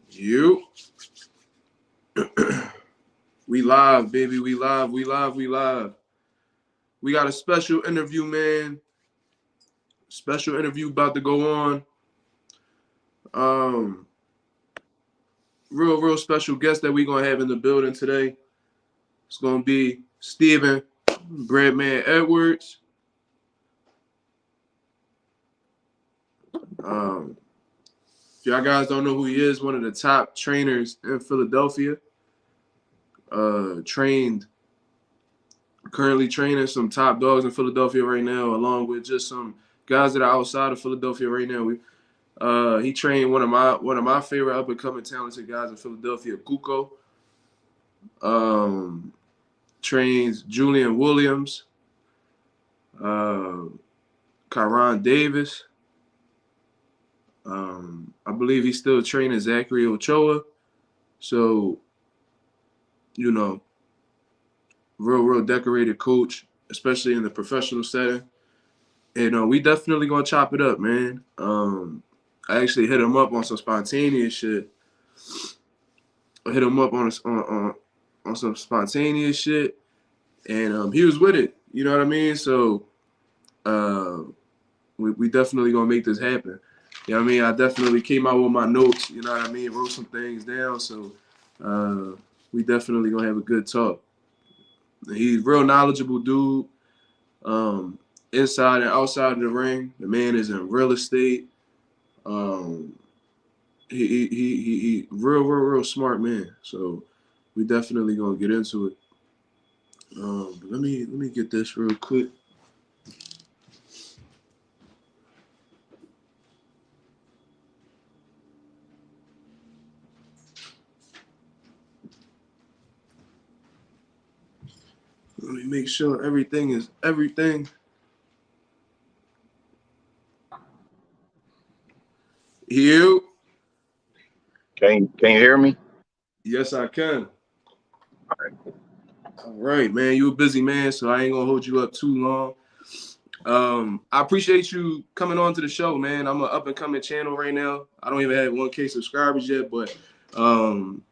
You. We live, baby. We live. We live. We live. We got a special interview, man. Special interview about to go on. Um, real special guest that we gonna have in the building today. It's gonna be Steven Breadman Edwards. If y'all guys don't know who he is, one of the top trainers in Philadelphia. Trained currently training some top dogs in Philadelphia right now, along with just some guys that are outside of Philadelphia right now. He trained one of my favorite up and coming talented guys in Philadelphia, Cuco. Um, Trains Julian Williams, uh, Kyron Davis. I believe he's still training Zachary Ochoa. So, you know, real decorated coach, especially in the professional setting. And we definitely gonna chop it up, man. I actually hit him up on some spontaneous shit. I hit him up on some spontaneous shit, and he was with it. You know what I mean? So uh, we definitely gonna make this happen. You know what I mean? I definitely came out with my notes. You know what I mean? Wrote some things down. So we definitely gonna have a good talk. He's a real knowledgeable dude. Um, Inside and outside of the ring, the man is in real estate. Um, he real smart man. So we definitely gonna get into it. But let me get this real quick. Let me make sure everything is everything. You? Can you hear me? Yes, I can. All right. All right, man. You a busy man, so I ain't gonna hold you up too long. I appreciate you coming on to the show, man. I'm an up and coming channel right now. I don't even have 1K subscribers yet, but um,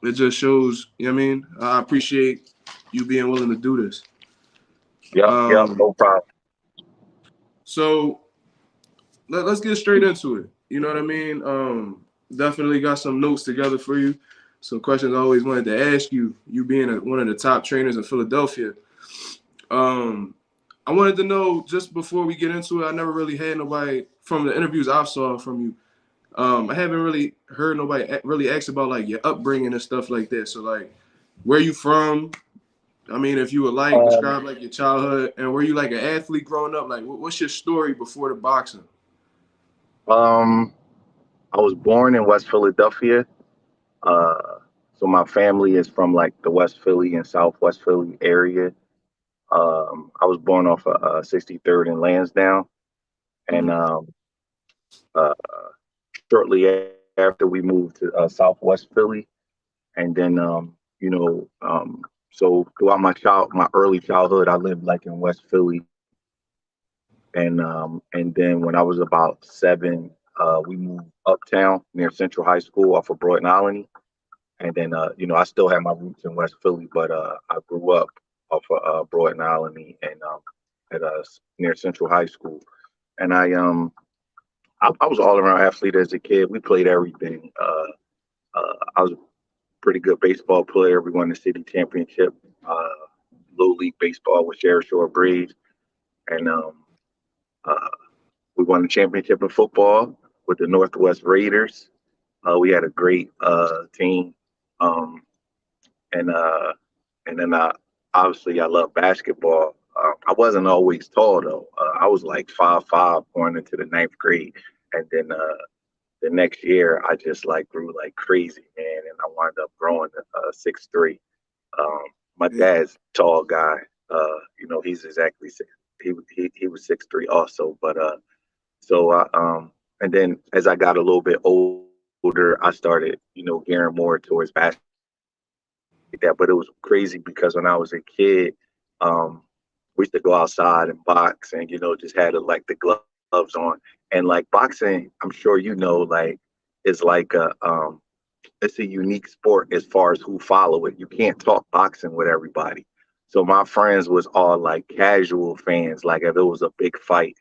it just shows. You know what I mean? I appreciate you being willing to do this. Yep, Um, no problem. so let's get straight into it. You know what I mean? Definitely got some notes together for you. Some questions I always wanted to ask you. You being one of the top trainers in Philadelphia. Um, I wanted to know just before we get into it. I never really had nobody from the interviews I've saw from you. I haven't really heard nobody really ask about like your upbringing and stuff like that. So like, where you from? I mean, if you would like Um, describe like your childhood and were you like an athlete growing up? Like, what's your story before the boxing? um, I was born in West Philadelphia. Uh, so my family is from like the West Philly and Southwest Philly area. I was born off of 63rd and Lansdowne, and Mm-hmm. uh, shortly after we moved to Southwest Philly, and then so throughout my early childhood, I lived like in West Philly, and then when I was about 7, we moved uptown near Central High School off of Broad and Alany. And then I still have my roots in West Philly, but I grew up off of Broad and Alany and at near Central High School. And I was all around athlete as a kid. We played everything. I was a pretty good baseball player. We won the city championship, uh, little league baseball with Shore Braves, and uh, we won the championship in football with the Northwest Raiders. We had a great team, um, and then obviously I love basketball. I wasn't always tall though. I was like 5'5" going into the ninth grade, and then the next year I just like grew like crazy, man, and I wound up growing to 6'3". Um, my Yeah. dad's a tall guy. He's exactly six. He was 6'3" also, but so and then as I got a little bit older, I started gearing more towards basketball like that. But it was crazy because when I was a kid, um, we used to go outside and box and just had like the gloves gloves on. And like boxing, I'm sure you know, like is like a it's a unique sport as far as who follow it. You can't talk boxing with everybody. So my friends was all like casual fans. Like if it was a big fight,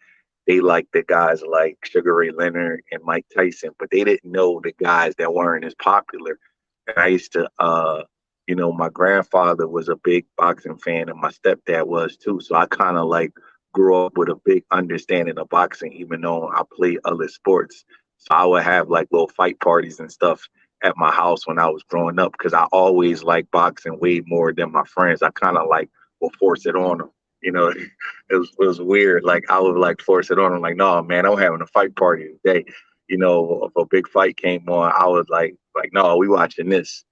they liked the guys like Sugar Ray Leonard and Mike Tyson, but they didn't know the guys that weren't as popular. And I used to, my grandfather was a big boxing fan, and my stepdad was too. So I kind of like grew up with a big understanding of boxing, even though I played other sports. So I would have like little fight parties and stuff at my house when I was growing up because I always liked boxing way more than my friends. I kind of like will force it on them. You know, it was weird. Like I would like force it on them. Like, no, man, I'm having a fight party today. If a big fight came on, I was like, no, we watching this.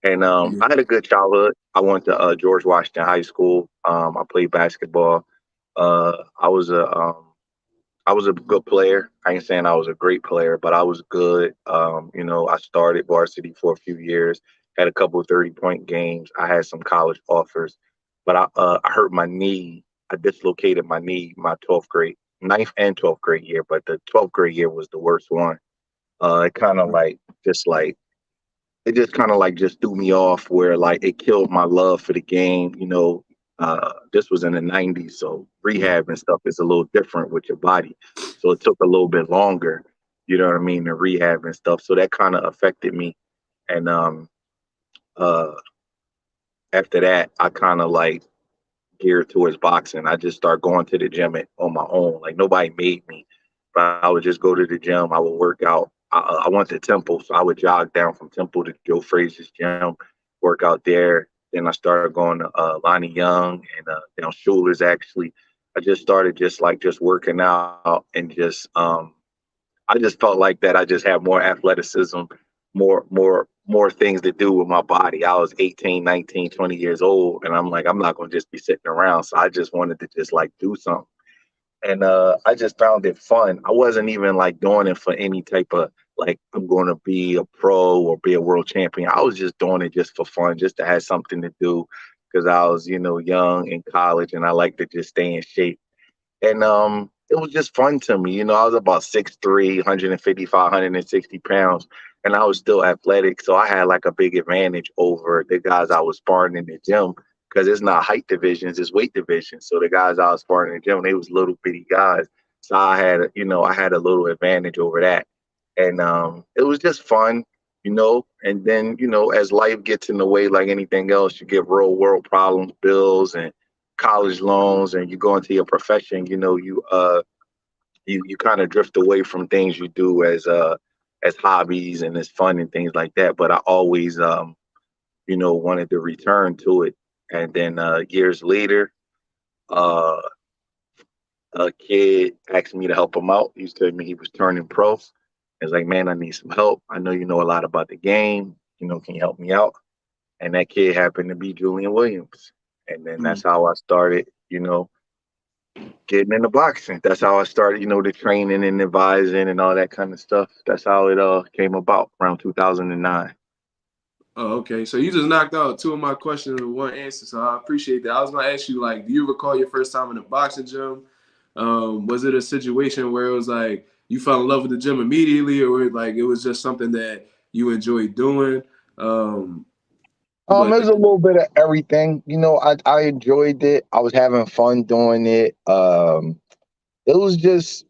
And Yeah. I had a good childhood. I went to George Washington High School. I played basketball. Uh, I was a um, I was a good player. I ain't saying I was a great player, but I was good. I started varsity for a few years, had a couple of 30-point games. I had some college offers, but I hurt my knee. I dislocated my knee my 12th grade, ninth and 12th grade year, but the 12th grade year was the worst one. It kind of like it just kind of like just threw me off where like it killed my love for the game. This was in the 90s, so rehab and stuff is a little different with your body. So it took a little bit longer, you know what I mean, the rehab and stuff. So that kind of affected me. And uh, after that, I kind of like geared towards boxing. I just started going to the gym on my own. Like nobody made me, but I would just go to the gym. I would work out. I went to Temple, so I would jog down from Temple to Joe Frazier's gym, work out there. Then I started going to Lonnie Young and down Schuler's. Actually, I just started just working out and I just felt like that. I just had more athleticism, more things to do with my body. I was 18, 19, 20 years old, and I'm like, I'm not going to just be sitting around. So I just wanted to just like do something. And I just found it fun. I wasn't even like doing it for any type of like I'm going to be a pro or be a world champion. I was just doing it just for fun, just to have something to do because I was, young in college and I like to just stay in shape. And it was just fun to me. I was about 6'3", 155, 160 pounds, and I was still athletic. So I had like a big advantage over the guys I was sparring in the gym because it's not height divisions, it's weight divisions. So the guys I was sparring in the gym, they was little bitty guys. So I had a little advantage over that. And it was just fun, and then, as life gets in the way like anything else, you get real world problems, bills and college loans, and you go into your profession, you kind of drift away from things you do as hobbies and as fun and things like that. But I always wanted to return to it. And then years later, uh a kid asked me to help him out. He was telling me he was turning pro. I was like, man, I need some help. I know you know a lot about the game. Can you help me out? And that kid happened to be Julian Williams. And then Mm. that's how I started, getting into boxing. That's how I started, the training and advising and all that kind of stuff. That's how it came about around 2009. Oh, okay. So you just knocked out two of my questions with one answer. So I appreciate that. I was gonna ask you, like, do you recall your first time in a boxing gym? Was it a situation where it was like you fell in love with the gym immediately, or like it was just something that you enjoyed doing? Um, but There's a little bit of everything. I enjoyed it. I was having fun doing it. It was just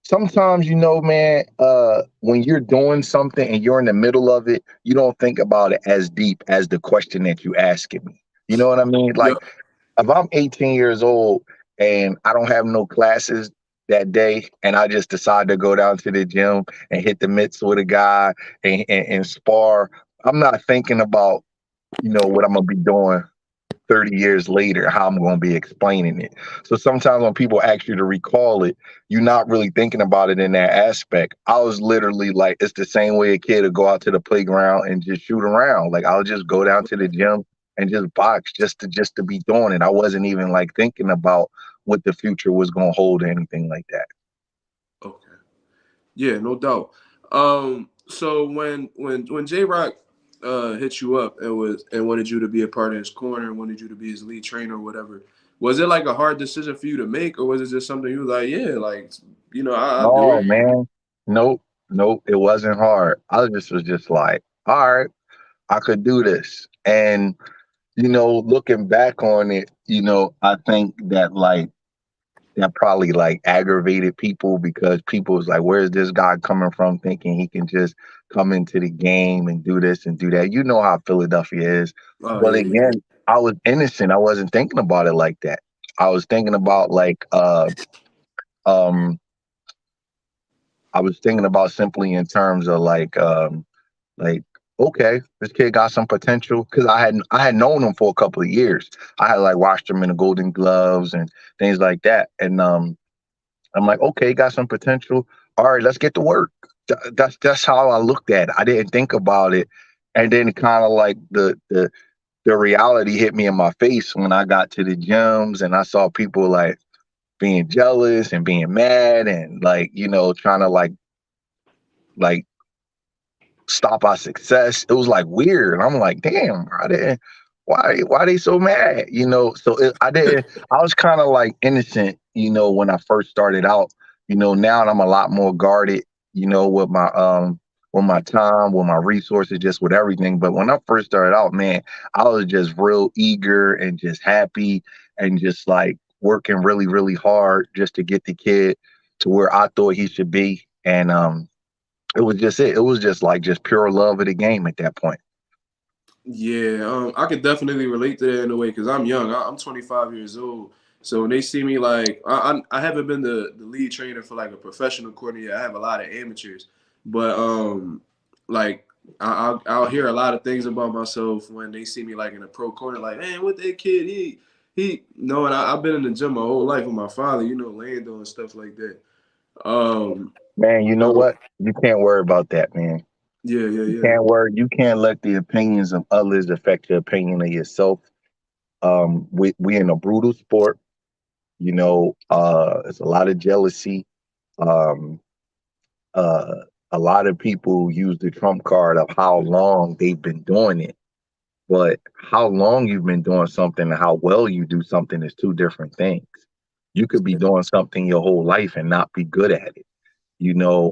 sometimes, man, when you're doing something and you're in the middle of it, you don't think about it as deep as the question that you asking me. You know what I mean? yeah, Like if I'm 18 years old and I don't have no classes that day and I just decide to go down to the gym and hit the mitts with a guy and spar, I'm not thinking about, what I'm gonna be doing 30 years later, how I'm going to be explaining it. So sometimes when people ask you to recall it, you're not really thinking about it in that aspect. I was literally like, it's the same way a kid would go out to the playground and just shoot around. Like I'll just go down to the gym and just box just to be doing it. I wasn't even like thinking about what the future was going to hold or anything like that. okay, yeah, no doubt. So when JRock hit you up and wanted you to be a part of his corner and wanted you to be his lead trainer or whatever, Was it like a hard decision for you to make, or was it just something you was like, yeah, like I'll do No, it? man. Nope. Nope. It wasn't hard. I was just like, all right, I could do this. And, looking back on it, I think that that probably like aggravated people because people was like, where's this guy coming from thinking he can just come into the game and do this and do that? You know how Philadelphia is. Oh But yeah, again, I was innocent. I wasn't thinking about it like that. I was thinking about um I was thinking about simply in terms of like okay, this kid got some potential because I had known him for a couple of years. I had like watched him in the Golden Gloves and things like that, and I'm like, okay, got some potential. All right, let's get to work. That's how I looked at it. I didn't think about it, and then kind of like the reality hit me in my face when I got to the gyms and I saw people like being jealous and being mad and like trying to like stop our success. It was like weird. And I'm like, damn, why they so mad? So I didn't. I was kind of like innocent, when I first started out. Now I'm a lot more guarded. With my time, with my resources, just with everything. But when I first started out, man, I was just real eager and just happy and just like working really, really hard just to get the kid to where I thought he should be. And it was just it. It was just like just pure love of the game at that point. yeah. I could definitely relate to that in a way because I'm young. I'm 25 years old. So when they see me like I haven't been the lead trainer for like a professional coordinator. I have a lot of amateurs, but like I'll hear a lot of things about myself when they see me like in a pro corner. Like, man, what that kid he no, and I've been in the gym my whole life with my father. Lando and stuff like that. Um, Man, you know so what? You can't worry about that, man. yeah, yeah, You yeah. can't worry. You can't let the opinions of others affect your opinion of yourself. We in a brutal sport. It's a lot of jealousy. Um, uh, a lot of people use the trump card of how long they've been doing it. But how long you've been doing something and how well you do something is two different things. You could be doing something your whole life and not be good at it.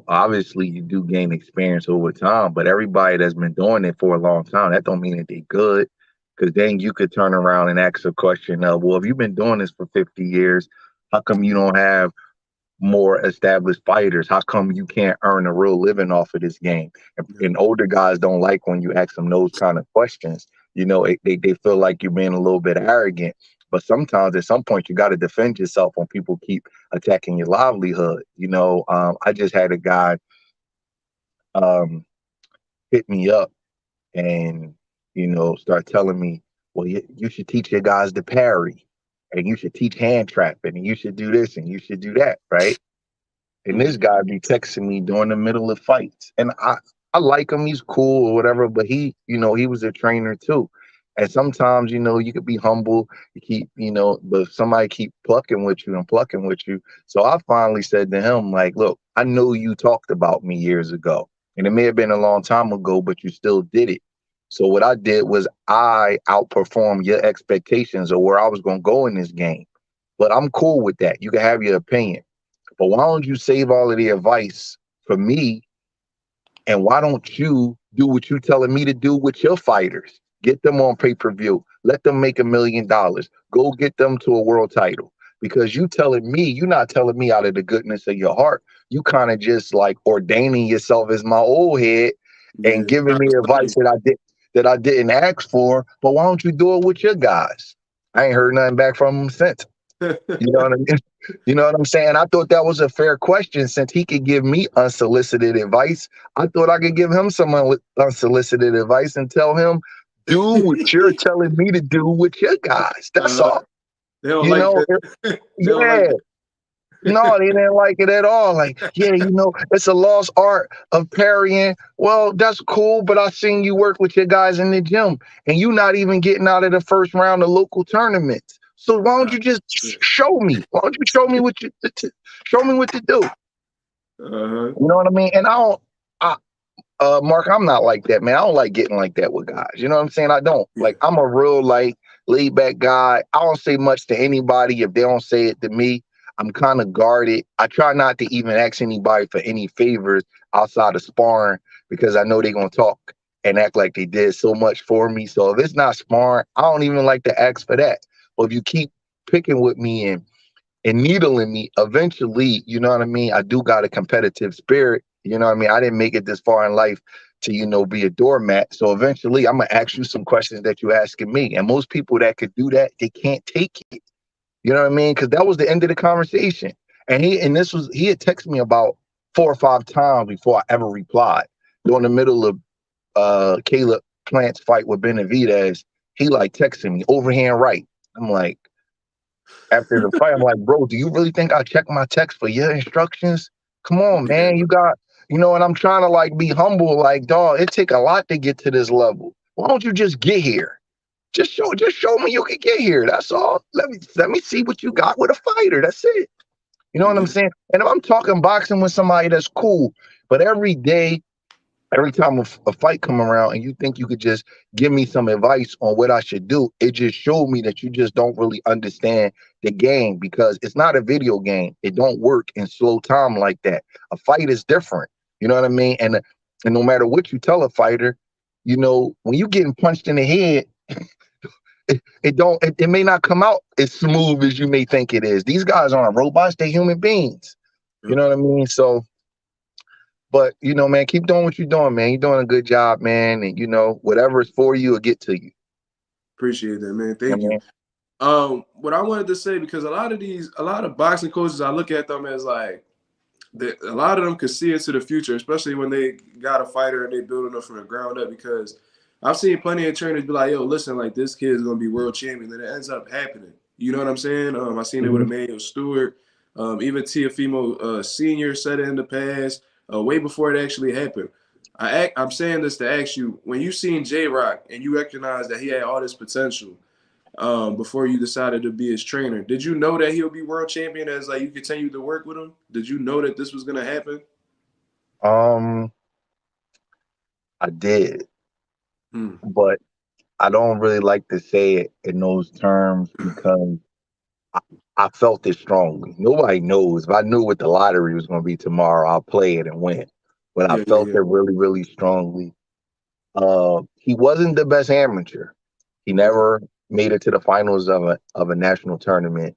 Obviously you do gain experience over time, but everybody that's been doing it for a long time, that don't mean that they good. Because then you could turn around and ask a question of, well, if you've been doing this for 50 years, how come you don't have more established fighters? How come you can't earn a real living off of this game? And older guys don't like when you ask them those kind of questions. They feel like you're being a little bit arrogant. But sometimes at some point you got to defend yourself when people keep attacking your livelihood. I just had a guy um, hit me up and start telling me, well, you should teach your guys to parry, and you should teach hand trapping, and you should do this, and you should do that, right? And this Mhm. guy be texting me during the middle of fights. And I like him, he's cool or whatever, but he was a trainer too. And sometimes, you could be humble, you keep, but if somebody keep plucking with you and plucking with you. So I finally said to him, like, look, I know you talked about me years ago. And it may have been a long time ago, but you still did it. So what I did was I outperformed your expectations of where I was gonna go in this game. But I'm cool with that. You can have your opinion. But why don't you save all of the advice for me? And why don't you do what you're telling me to do with your fighters? Get them on pay-per-view. Let them make $1 million. Go get them to a world title. Because you're not telling me out of the goodness of your heart. You kind of just like ordaining yourself as my old head and Yeah, giving trying me to advice study. that I didn't ask for. But why don't you do it with your guys? I ain't heard nothing back from them since. You know what I mean? You know what I'm saying? I thought that was a fair question since he could give me unsolicited advice. I thought I could give him some unsolicited advice and tell him, do what you're telling me to do with your guys. That's uh, all. they don't You like know, that. They don't like yeah. No, they didn't like it at all. Like, yeah, it's a lost art of parrying. Well, that's cool, but I seen you work with your guys in the gym, and you not even getting out of the first round of local tournaments. So why don't that. you just show me? Why don't you show me show me what to do? Uh-huh. You know what I mean? And I don't, I, Mark, I'm not like that, man. I don't like getting like that with guys. You know what I'm saying? I don't. Yeah. Like, I'm a real laid back guy. I don't say much to anybody if they don't say it to me. I'm kind of guarded. I try not to even ask anybody for any favors outside of sparring because I know they're gonna talk and act like they did so much for me. So if it's not sparring, I don't even like to ask for that. But if you keep picking with me and needling me, eventually, you know what I mean? I do got a competitive spirit. You know what I mean? I didn't make it this far in life to, be a doormat. So eventually I'm gonna ask you some questions that you're asking me. And most people that could do that, they can't take it. You know what I mean? Because that was the end of the conversation. And he had texted me about 4 or 5 times before I ever replied. During the middle of Caleb Plant's fight with Benavidez, he like texting me overhand right. I'm like, after the fight, I'm like, bro, do you really think I check my text for your instructions? Come on, Yeah, man. You got, and I'm trying to like be humble, like, dog, it take a lot to get to this level. Why don't you just get here? Just show me you can get here. That's all. Let me see what you got with a fighter. That's it. You know what I'm yeah, saying? And if I'm talking boxing with somebody, that's cool. But every day, every time a fight come around and you think you could just give me some advice on what I should do, it just showed me that you just don't really understand the game because it's not a video game. It don't work in slow time like that. A fight is different. You know what I mean? And no matter what you tell a fighter, when you getting punched in the head, it may not come out as smooth as you may think it is. These guys aren't robots, they're human beings. yeah. You know what I mean? So but man, keep doing what you're doing, man. You're doing a good job, man. And whatever is for you will get to you. Appreciate that, man. You Thank know what I you. mean? What I wanted to say, because a lot of boxing coaches, I look at them as like, a lot of them could see into the future, especially when they got a fighter and they building up from the ground up. Because I've seen plenty of trainers be like, "Yo, listen, like this kid is gonna be world champion," and it ends up happening. You know what I'm saying? I seen it with Mhm. Emmanuel Stewart, even Tiafimo Senior said it in the past, way before it actually happened. I'm saying this to ask you: when you seen JRock and you recognize that he had all this potential, before you decided to be his trainer. Did you know that he'll be world champion as like you continue to work with him? Did you know that this was gonna happen? Um, I did, Hmm. but I don't really like to say it in those terms because I, I felt it strongly. Nobody knows. If I knew what the lottery was going to be tomorrow, I'll play it and win. But I Yeah, yeah, felt yeah. it really, really strongly. He wasn't the best amateur. He Okay. never made it to the finals of a national tournament.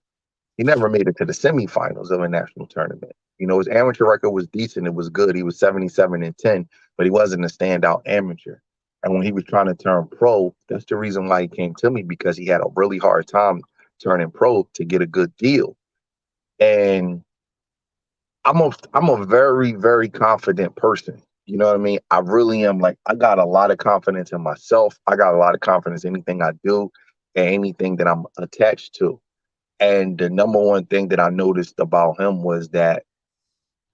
He never made it to the semifinals of a national tournament. His amateur record was decent. It was good. He was 77-10, but he wasn't a standout amateur. And when he was trying to turn pro, that's the reason why he came to me because he had a really hard time turning pro to get a good deal. And I'm a very, very confident person. You know what I mean? I really am. Like, I got a lot of confidence in myself. I got a lot of confidence in anything I do and anything that I'm attached to. And the number one thing that I noticed about him was that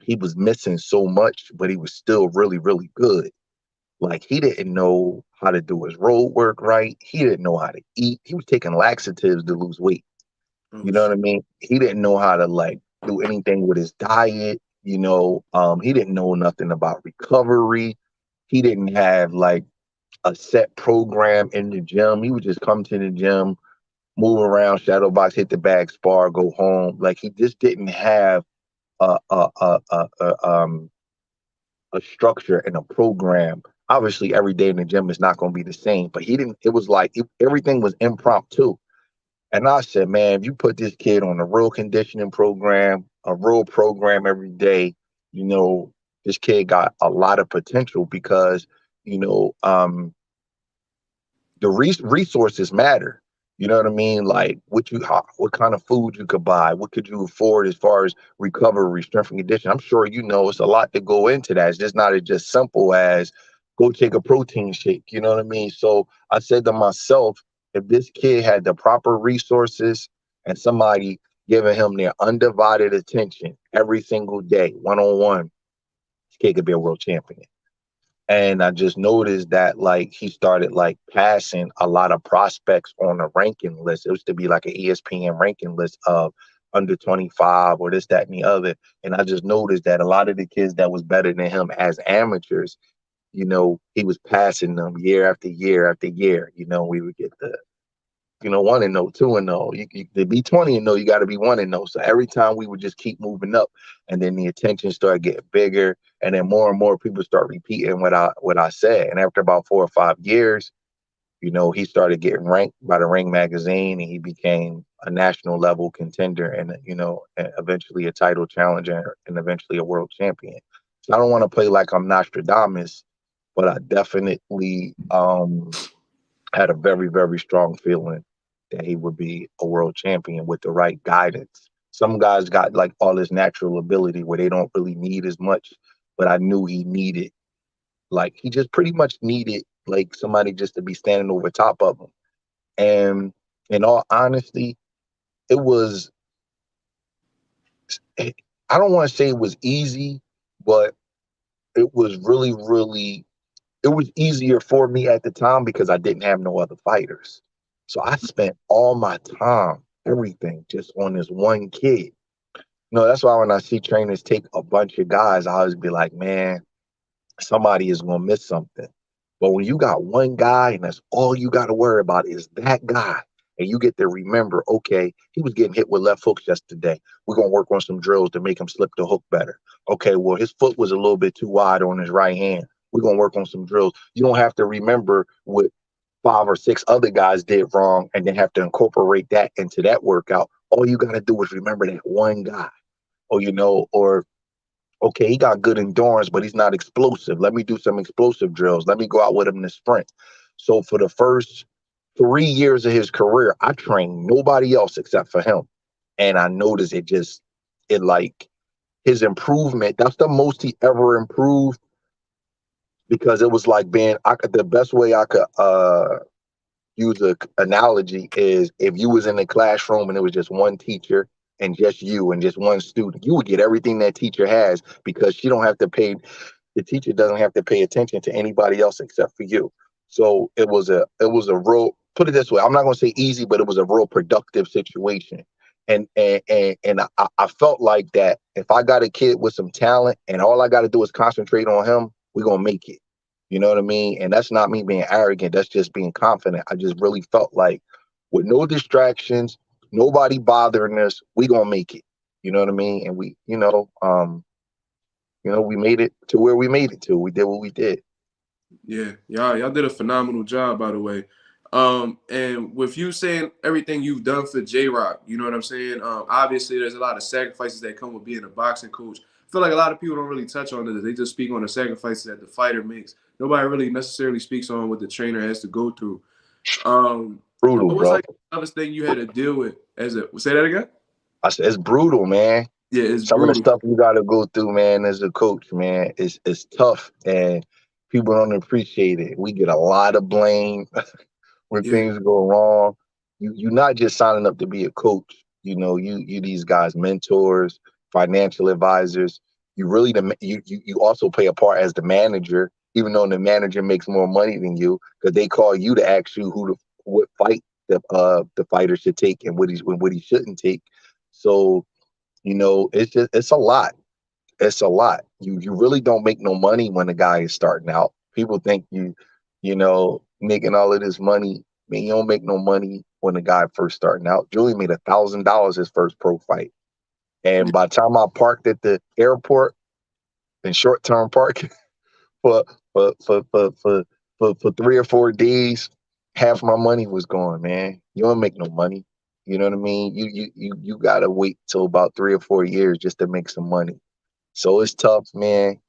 he was missing so much, but he was still really, really good. Like, he didn't know how to do his road work right. He didn't know how to eat. He was taking laxatives to lose weight. Oh You know what I shit. mean? He didn't know how to like do anything with his diet. He didn't know nothing about recovery. He didn't have like a set program in the gym. He would just come to the gym, move around, shadow box, hit the bag, spar, go home. Like, he just didn't have a structure and a program. Obviously, every day in the gym is not going to be the same, but he didn't. It was like everything was impromptu. And I said, man, if you put this kid on a real conditioning program, a real program every day, this kid got a lot of potential because, you know, um, the resources matter. You know what I mean? Like what kind of food you could buy, what could you afford as far as recovery, strength and condition. I'm sure it's a lot to go into that. It's just not as just simple as go take a protein shake. You know what I mean? So I said to myself, if this kid had the proper resources and somebody giving him their undivided attention every single day, one on one, this kid could be a world champion. And I just noticed that like he started like passing a lot of prospects on a ranking list. It used to be like an ESPN ranking list of under 25 or this, that, and the other. And I just noticed that a lot of the kids that was better than him as amateurs, he was passing them year after year after year. We would get 1-0, 2-0. To be 20-0, you got to be 1-0. So every time we would just keep moving up, and then the attention started getting bigger, and then more and more people start repeating what I said. And after about 4 or 5 years, he started getting ranked by the Ring magazine, and he became a national level contender, and and eventually a title challenger, and eventually a world champion. So I don't want to play like I'm Nostradamus, but I definitely had a very, very strong feeling that he would be a world champion with the right guidance. Some guys got like all this natural ability where they don't really need as much, but I knew he needed, like, he just pretty much needed like somebody just to be standing over top of him. And in all honesty, it was, I don't want to say it was easy, but it was really, really, it was easier for me at the time because I didn't have no other fighters. So I spent all my time, everything, just on this one kid. That's why when I see trainers take a bunch of guys, I always be like, man, somebody is going to miss something. But when you got one guy and that's all you got to worry about is that guy, and you get to remember, okay, he was getting hit with left hooks yesterday. We're going to work on some drills to make him slip the hook better. Okay, well, his foot was a little bit too wide on his right hand. We're going to work on some drills. You don't have to remember what 5 or 6 other guys did wrong and then have to incorporate that into that workout. All you got to do is remember that one guy. Or okay, he got good endurance, but he's not explosive. Let me do some explosive drills. Let me go out with him to sprint. So for the first 3 years of his career, I trained nobody else except for him. And I noticed it like his improvement, that's the most he ever improved, because it was like the best way I could use an analogy is if you was in the classroom and it was just one teacher and just you and just one student, you would get everything that teacher has because the teacher doesn't have to pay attention to anybody else except for you. So it was a real, put it this way, I'm not going to say easy, but it was a real productive situation. And I felt like that if I got a kid with some talent and all I got to do is concentrate on him, we're going to make it. You know what I mean? And that's not me being arrogant. That's just being confident. I just really felt like with no distractions, nobody bothering us, we going to make it. You know what I mean? And we made it to where we made it to. We did what we did. Yeah, y'all did a phenomenal job, by the way. And with you saying everything you've done for JRock, you know what I'm saying? Obviously, there's a lot of sacrifices that come with being a boxing coach. I feel like a lot of people don't really touch on this. They just speak on the sacrifices that the fighter makes. Nobody really necessarily speaks on what the trainer has to go through. Brutal, What was bro. like the toughest thing you had to deal with as a, say that again? I said it's brutal, man. Yeah, it's Some of the brutal. stuff you got to go through, man, as a coach, man, it's tough, and people don't appreciate it. We get a lot of blame when Yeah, things go wrong. You're not just signing up to be a coach. You these guys mentors, financial advisors. You also play a part as the manager, even though the manager makes more money than you, because they call you to ask you what fight the fighter should take and what he shouldn't take. So it's a lot. It's a lot. You really don't make no money when the guy is starting out. People think making all of this money. I mean, you don't make no money when the guy first starting out. Julian made $1,000 his first pro fight, and by the time I parked at the airport in short term parking for for for for for for 3 or 4 days, half my money was gone. Man, you don't make no money. You know what I mean? You gotta wait till about 3 or 4 years just to make some money. So it's tough, man.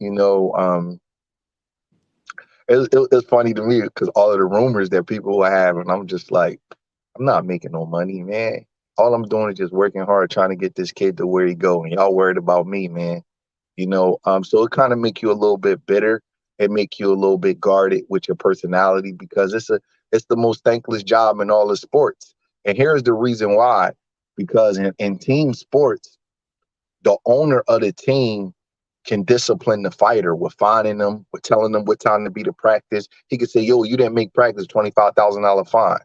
It's funny to me because all of the rumors that people have, and I'm just like, I'm not making no money, man. All I'm doing is just working hard, trying to get this kid to where he go, and y'all worried about me, man. So it kind of make you a little bit bitter. It make you a little bit guarded with your personality because it's the most thankless job in all the sports. And here's the reason why: because in team sports, the owner of the team can discipline the fighter with finding them, with telling them what time to be to practice. He could say, "Yo, you didn't make practice, $25,000 fine."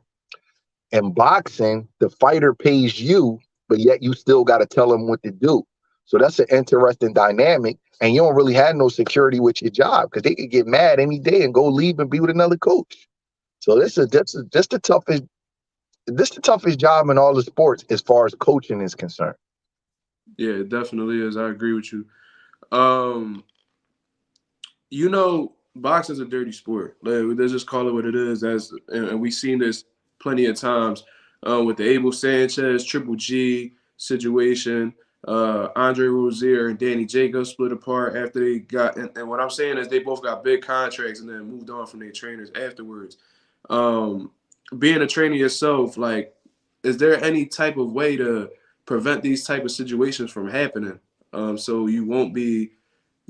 In boxing, the fighter pays you, but yet you still got to tell them what to do. So that's an interesting dynamic, and you don't really have no security with your job because they could get mad any day and go leave and be with another coach. So that's the toughest this the toughest job in all the sports as far as coaching is concerned. Yeah, it definitely is. I agree with you. Um, boxing's a dirty sport. Like, let's just call it what it is. And we've seen this plenty of times with the Abel Sanchez Triple G situation. Andre Rozier and Danny Jacobs split apart after they got. And what I'm saying is they both got big contracts and then moved on from their trainers afterwards. Um, Being a trainer yourself, like, is there any type of way to prevent these type of situations from happening? So you won't be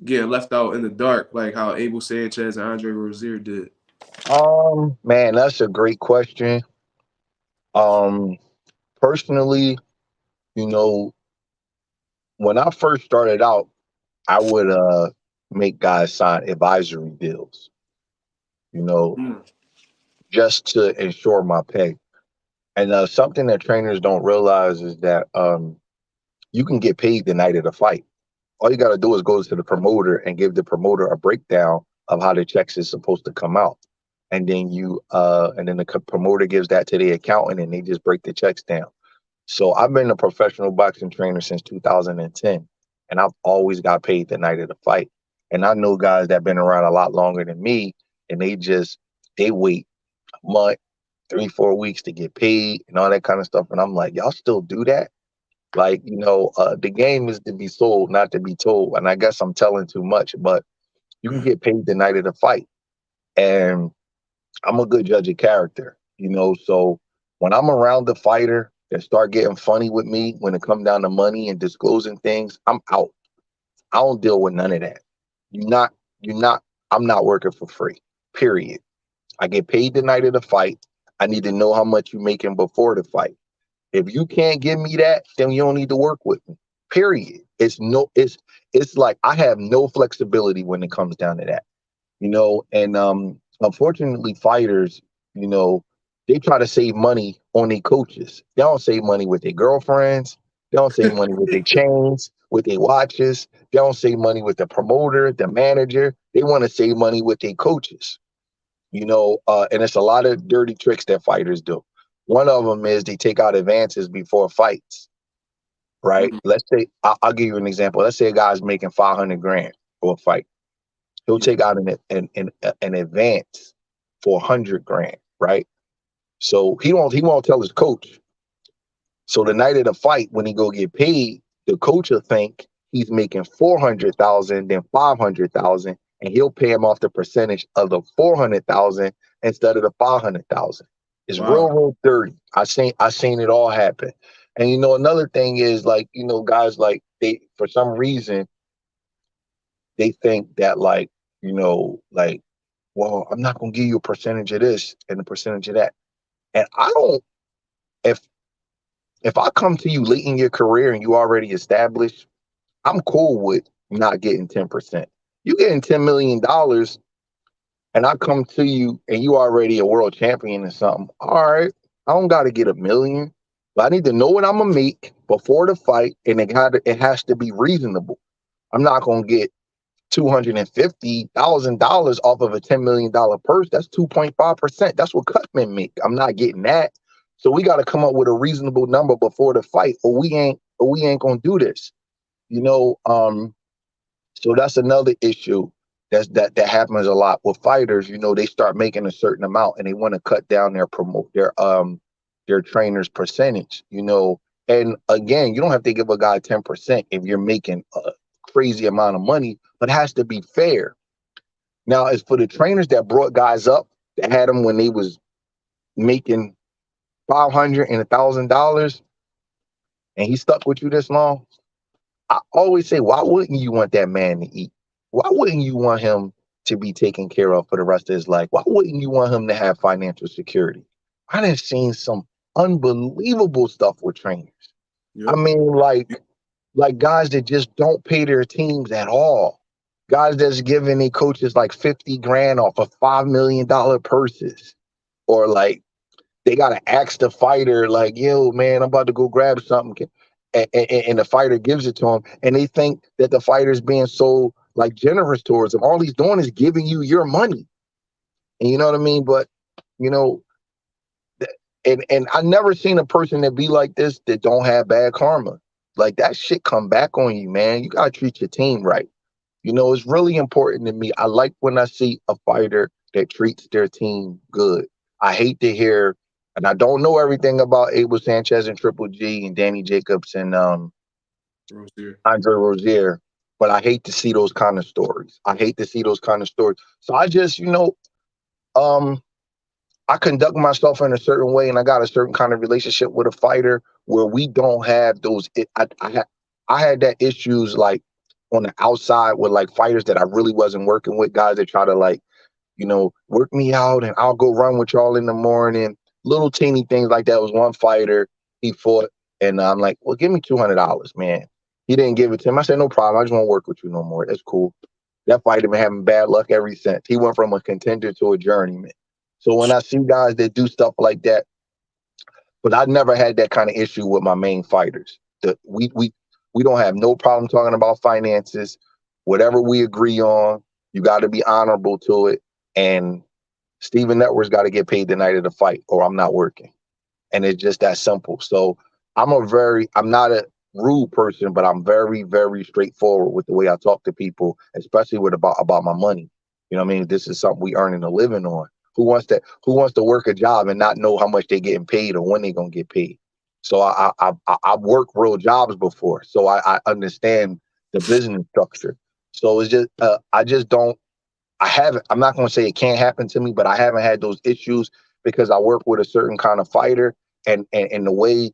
getting left out in the dark like how Abel Sanchez and Andre Rozier did. Man, that's a great question. Um, Personally, you know, when I first started out, I would make guys sign advisory deals, you know, Mm. just to ensure my pay. And something that trainers don't realize is that you can get paid the night of the fight. All you got to do is go to the promoter and give the promoter a breakdown of how the checks is supposed to come out. And then the promoter gives that to the accountant and they just break the checks down. So I've been a professional boxing trainer since 2010, and I've always got paid the night of the fight. And I know guys that have been around a lot longer than me, and they wait a month, 3, 4 weeks to get paid and all that kind of stuff. And I'm like, y'all still do that? Like, the game is to be sold, not to be told. And I guess I'm telling too much, but you can get paid the night of the fight. And I'm a good judge of character, so when I'm around the fighter that start getting funny with me when it comes down to money and disclosing things, I'm out. I don't deal with none of that. You're not, you're not, I'm not working for free. Period. I get paid the night of the fight. I need to know how much you're making before the fight. If you can't give me that, then you don't need to work with me. Period. It's like I have no flexibility when it comes down to that. And unfortunately fighters, you know, they try to save money on their coaches. They don't save money with their girlfriends. They don't save money with their chains, with their watches. They don't save money with the promoter, the manager. They want to save money with their coaches. And it's a lot of dirty tricks that fighters do. One of them is they take out advances before fights, right? Mm. Let's say I'll give you an example. Let's say a guy's making 500 grand for a fight. He'll Yeah. take out an advance for 100 grand, right? So he won't tell his coach. So the night of the fight, when he go get paid, the coach will think he's making 400,000, then 500,000, and he'll pay him off the percentage of the 400,000 instead of the 500,000. It's real, Wow. real dirty. I seen it all happen. And another thing is like guys like they for some reason they think that like well, I'm not gonna give you a percentage of this and a percentage of that. And I don't if if I come to you late in your career and you already established, I'm cool with not getting 10%. You getting $10 million and I come to you and you already a world champion or something. All right. I don't gotta get 1 million, but I need to know what I'm gonna make before the fight, and it has to be reasonable. I'm not gonna get $250,000 off of a $10 million purse. That's 2.5%. That's what Cutman make. I'm not getting that. So we got to come up with a reasonable number before the fight, or we ain't gonna do this. You know. So that's another issue that happens a lot with fighters. They start making a certain amount and they want to cut down their trainer's percentage. And again, you don't have to give a guy 10% if you're making a crazy amount of money, but it has to be fair. Now, as for the trainers that brought guys up, that had them when they was making 500 and $1,000, and he stuck with you this long, I always say, why wouldn't you want that man to eat? Why wouldn't you want him to be taken care of for the rest of his life? Why wouldn't you want him to have financial security? I done seen some unbelievable stuff with trainers. I Yep. mean, like guys that just don't pay their teams at all. Guys that's giving their coaches like 50 grand off of $5 million purses. Or like they gotta ask the fighter, like, yo, man, I'm about to go grab something. And the fighter gives it to him, and they think that the fighter's being so like generous towards them. All he's doing is giving you your money. And you know what I mean? But you know, and I never seen a person that be like this that don't have bad karma. Like that shit come back on you, man. You gotta treat your team right. It's really important to me. I like when I see a fighter that treats their team good. I hate to hear, and I don't know everything about Abel Sanchez and Triple G and Danny Jacobs and Rozier. Andre Rozier, but I hate to see those kind of stories. I hate to see those kind of stories. So I just, um, I conduct myself in a certain way, and I got a certain kind of relationship with a fighter where we don't have those. I had that issues like on the outside with like fighters that I really wasn't working with, guys that try to like work me out, and I'll go run with y'all in the morning. Little teeny things like that. Was one fighter he fought, and I'm like, well, give me $200, man. He didn't give it to him. I said, no problem. I just won't work with you no more. That's cool. That fighter been having bad luck ever since. He went from a contender to a journeyman. So when I see guys that do stuff like that, but I never had that kind of issue with my main fighters. We don't have no problem talking about finances. Whatever we agree on, you got to be honorable to it. And Steven Network's got to get paid the night of the fight, or I'm not working. And it's just that simple. So I'm not a rude person, but I'm very, very straightforward with the way I talk to people, especially with about my money. You know what I mean? This is something we earning a living on. Who wants to work a job and not know how much they're getting paid or when they're gonna get paid? So I've worked real jobs before, so I understand the business structure. So it's just I just don't I haven't. I'm not going to say it can't happen to me, but I haven't had those issues because I work with a certain kind of fighter, and the way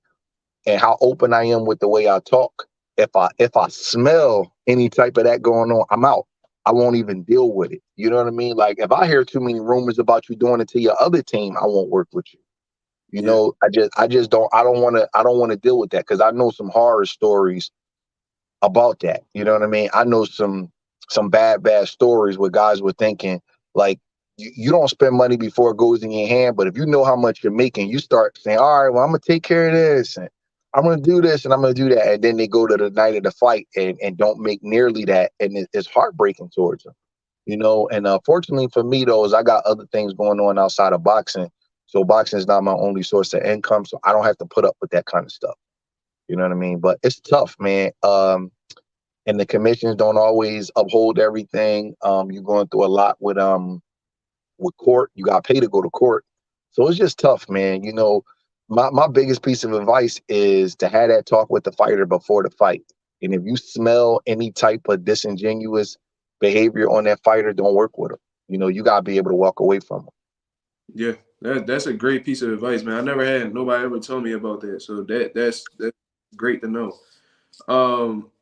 and how open I am with the way I talk. If I smell any type of that going on, I'm out. I won't even deal with it. You know what I mean? Like if I hear too many rumors about you doing it to your other team, I won't work with you. Yeah. I just don't. I don't want to deal with that because I know some horror stories about that. You know what I mean? I know some bad stories where guys were thinking like you don't spend money before it goes in your hand, but if you know how much you're making, you start saying, all right, well, I'm gonna take care of this and I'm gonna do this and I'm gonna do that. And then they go to the night of the fight and don't make nearly that. And it's heartbreaking towards them. And fortunately for me though, is I got other things going on outside of boxing. So boxing is not my only source of income. So I don't have to put up with that kind of stuff. You know what I mean? But it's tough, man. And the commissions don't always uphold everything. You're going through a lot with court. You got to pay to go to court, so it's just tough, man. My biggest piece of advice is to have that talk with the fighter before the fight. And if you smell any type of disingenuous behavior on that fighter, don't work with him. You got to be able to walk away from him. Yeah, that's a great piece of advice, man. I never had nobody ever told me about that, so that's great to know.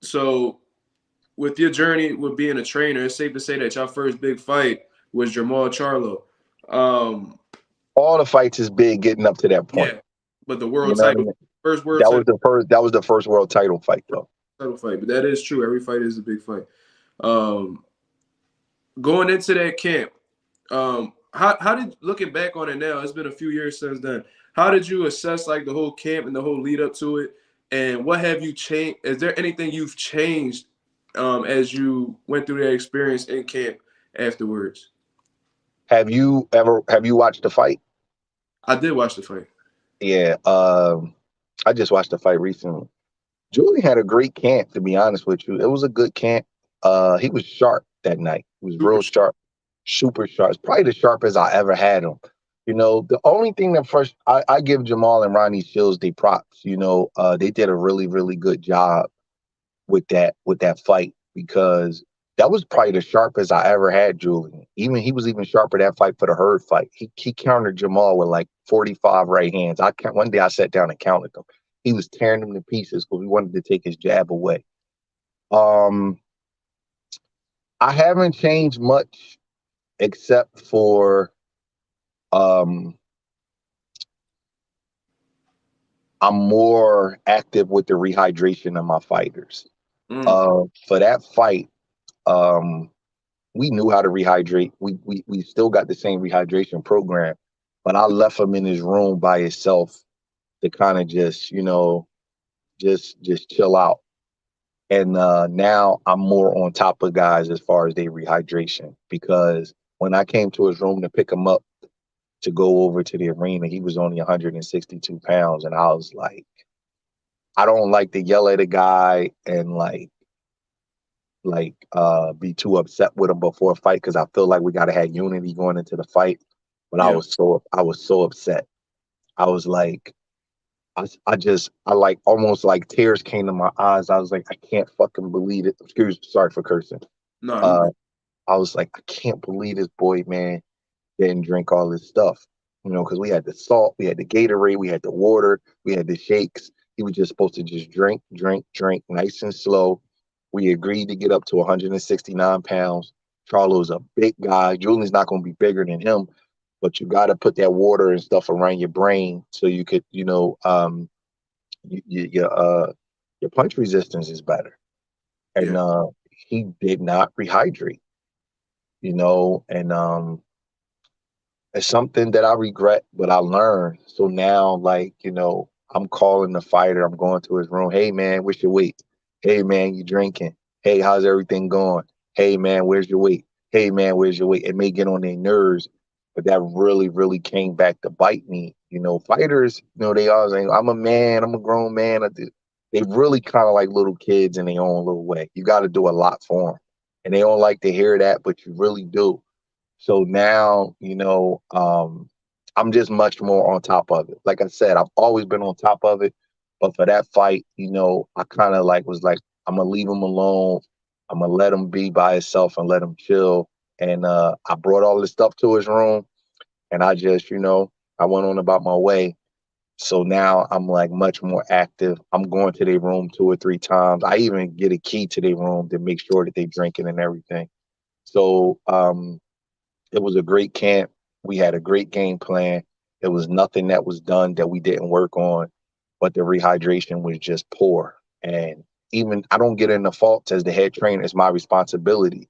So with your journey with being a trainer, it's safe to say that your first big fight was Jamal Charlo. Um, All the fights is big getting up to that point. yeah, but the You world know what I title, mean? first world That was title, the first. That was the first world title fight, though. fight, but that is true. Every fight is a big fight. Um, Going into that camp, how did looking back on it now? It's been a few years since then. How did you assess like the whole camp and the whole lead up to it? And what have you changed? Is there anything you've changed as you went through that experience in camp afterwards? Have you watched the fight? I did watch the fight. Yeah. I just watched the fight recently. Julian had a great camp, to be honest with you. It was a good camp. He was sharp that night. He was Super. real sharp, super sharp. It's probably the sharpest I ever had him. The only thing that first I give Jamal and Ronnie Shields they props. They did a really, really good job with that fight because that was probably the sharpest I ever had Julian. Even he was even sharper that fight for the Hurd fight. He countered Jamal with like 45 right hands. One day I sat down and counted them. He was tearing them to pieces because we wanted to take his jab away. Um, I haven't changed much except for um, I'm more active with the rehydration of my fighters. Mm, For that fight, um, we knew how to rehydrate. We still got the same rehydration program, but I left him in his room by himself to kind of just chill out. And now I'm more on top of guys as far as their rehydration because when I came to his room to pick him up, to go over to the arena. He was only 162 pounds, and I was like, I don't like to yell at a guy and be too upset with him before a fight because I feel like we gotta have unity going into the fight. But Yeah. I was so upset. I was like, I like almost like tears came to my eyes. I was like, I can't fucking believe it. Sorry for cursing. No, you Uh, good. I was like, I can't believe this boy, man, didn't drink all this stuff. You know, because we had the salt, we had the Gatorade, we had the water, we had the shakes. He was just supposed to just drink, drink, drink, nice and slow. We agreed to get up to 169 pounds. Charlo's a big guy. Julian's not going to be bigger than him, but you got to put that water and stuff around your brain so you could, your punch resistance is better. And Yeah. he did not rehydrate, and it's something that I regret, but I learned. So now, I'm calling the fighter. I'm going to his room. Hey, man, what's your weight? Hey, man, you drinking? Hey, how's everything going? Hey, man, where's your weight? Hey, man, where's your weight? It may get on their nerves, but that really, really came back to bite me. Fighters, they always say, I'm a man, I'm a grown man. They really kind of like little kids in their own little way. You got to do a lot for them. And they don't like to hear that, but you really do. So now, I'm just much more on top of it. Like I said, I've always been on top of it. But for that fight, I kind of was like, I'm going to leave him alone. I'm going to let him be by himself and let him chill. And I brought all this stuff to his room and I just, I went on about my way. So now I'm like much more active. I'm going to their room 2 or 3 times. I even get a key to their room to make sure that they drinking and everything. So, it was a great camp. We had a great game plan. There was nothing that was done that we didn't work on, but the rehydration was just poor. And even I don't get in the faults as the head trainer. It's my responsibility.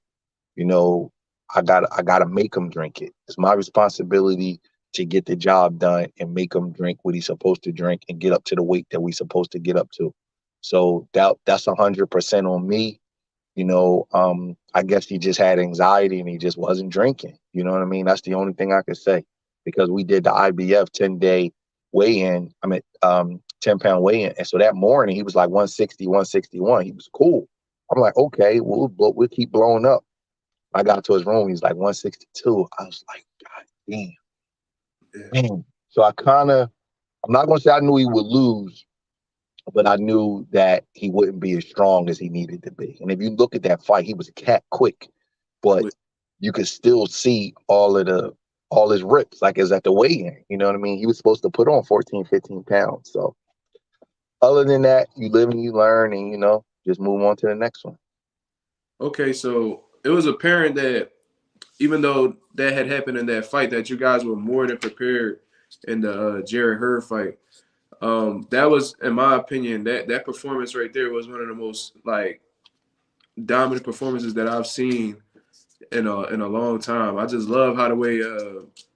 You know, I gotta make him drink it. It's my responsibility to get the job done and make him drink what he's supposed to drink and get up to the weight that we're supposed to get up to. So that's 100% on me. I guess he just had anxiety and he just wasn't drinking. You know what I mean? That's the only thing I could say because we did the IBF 10-day weigh-in. 10-pound weigh-in. And so that morning he was like 160, 161. He was cool. I'm like, okay, we'll keep blowing up. I got to his room. He's like 162. I was like, God damn, Yeah. man. So I'm not going to say I knew he would lose, but I knew that he wouldn't be as strong as he needed to be. And if you look at that fight, he was cat quick, but Quick. you could still see all his rips, like as at the weigh-in. You know what I mean? He was supposed to put on 14, 15 pounds. So other than that, you live and you learn and, just move on to the next one. Okay, so it was apparent that even though that had happened in that fight, that you guys were more than prepared in the Jerry Hurd fight. That was, in my opinion, that performance right there was one of the most dominant performances that I've seen in a long time. I just love how the way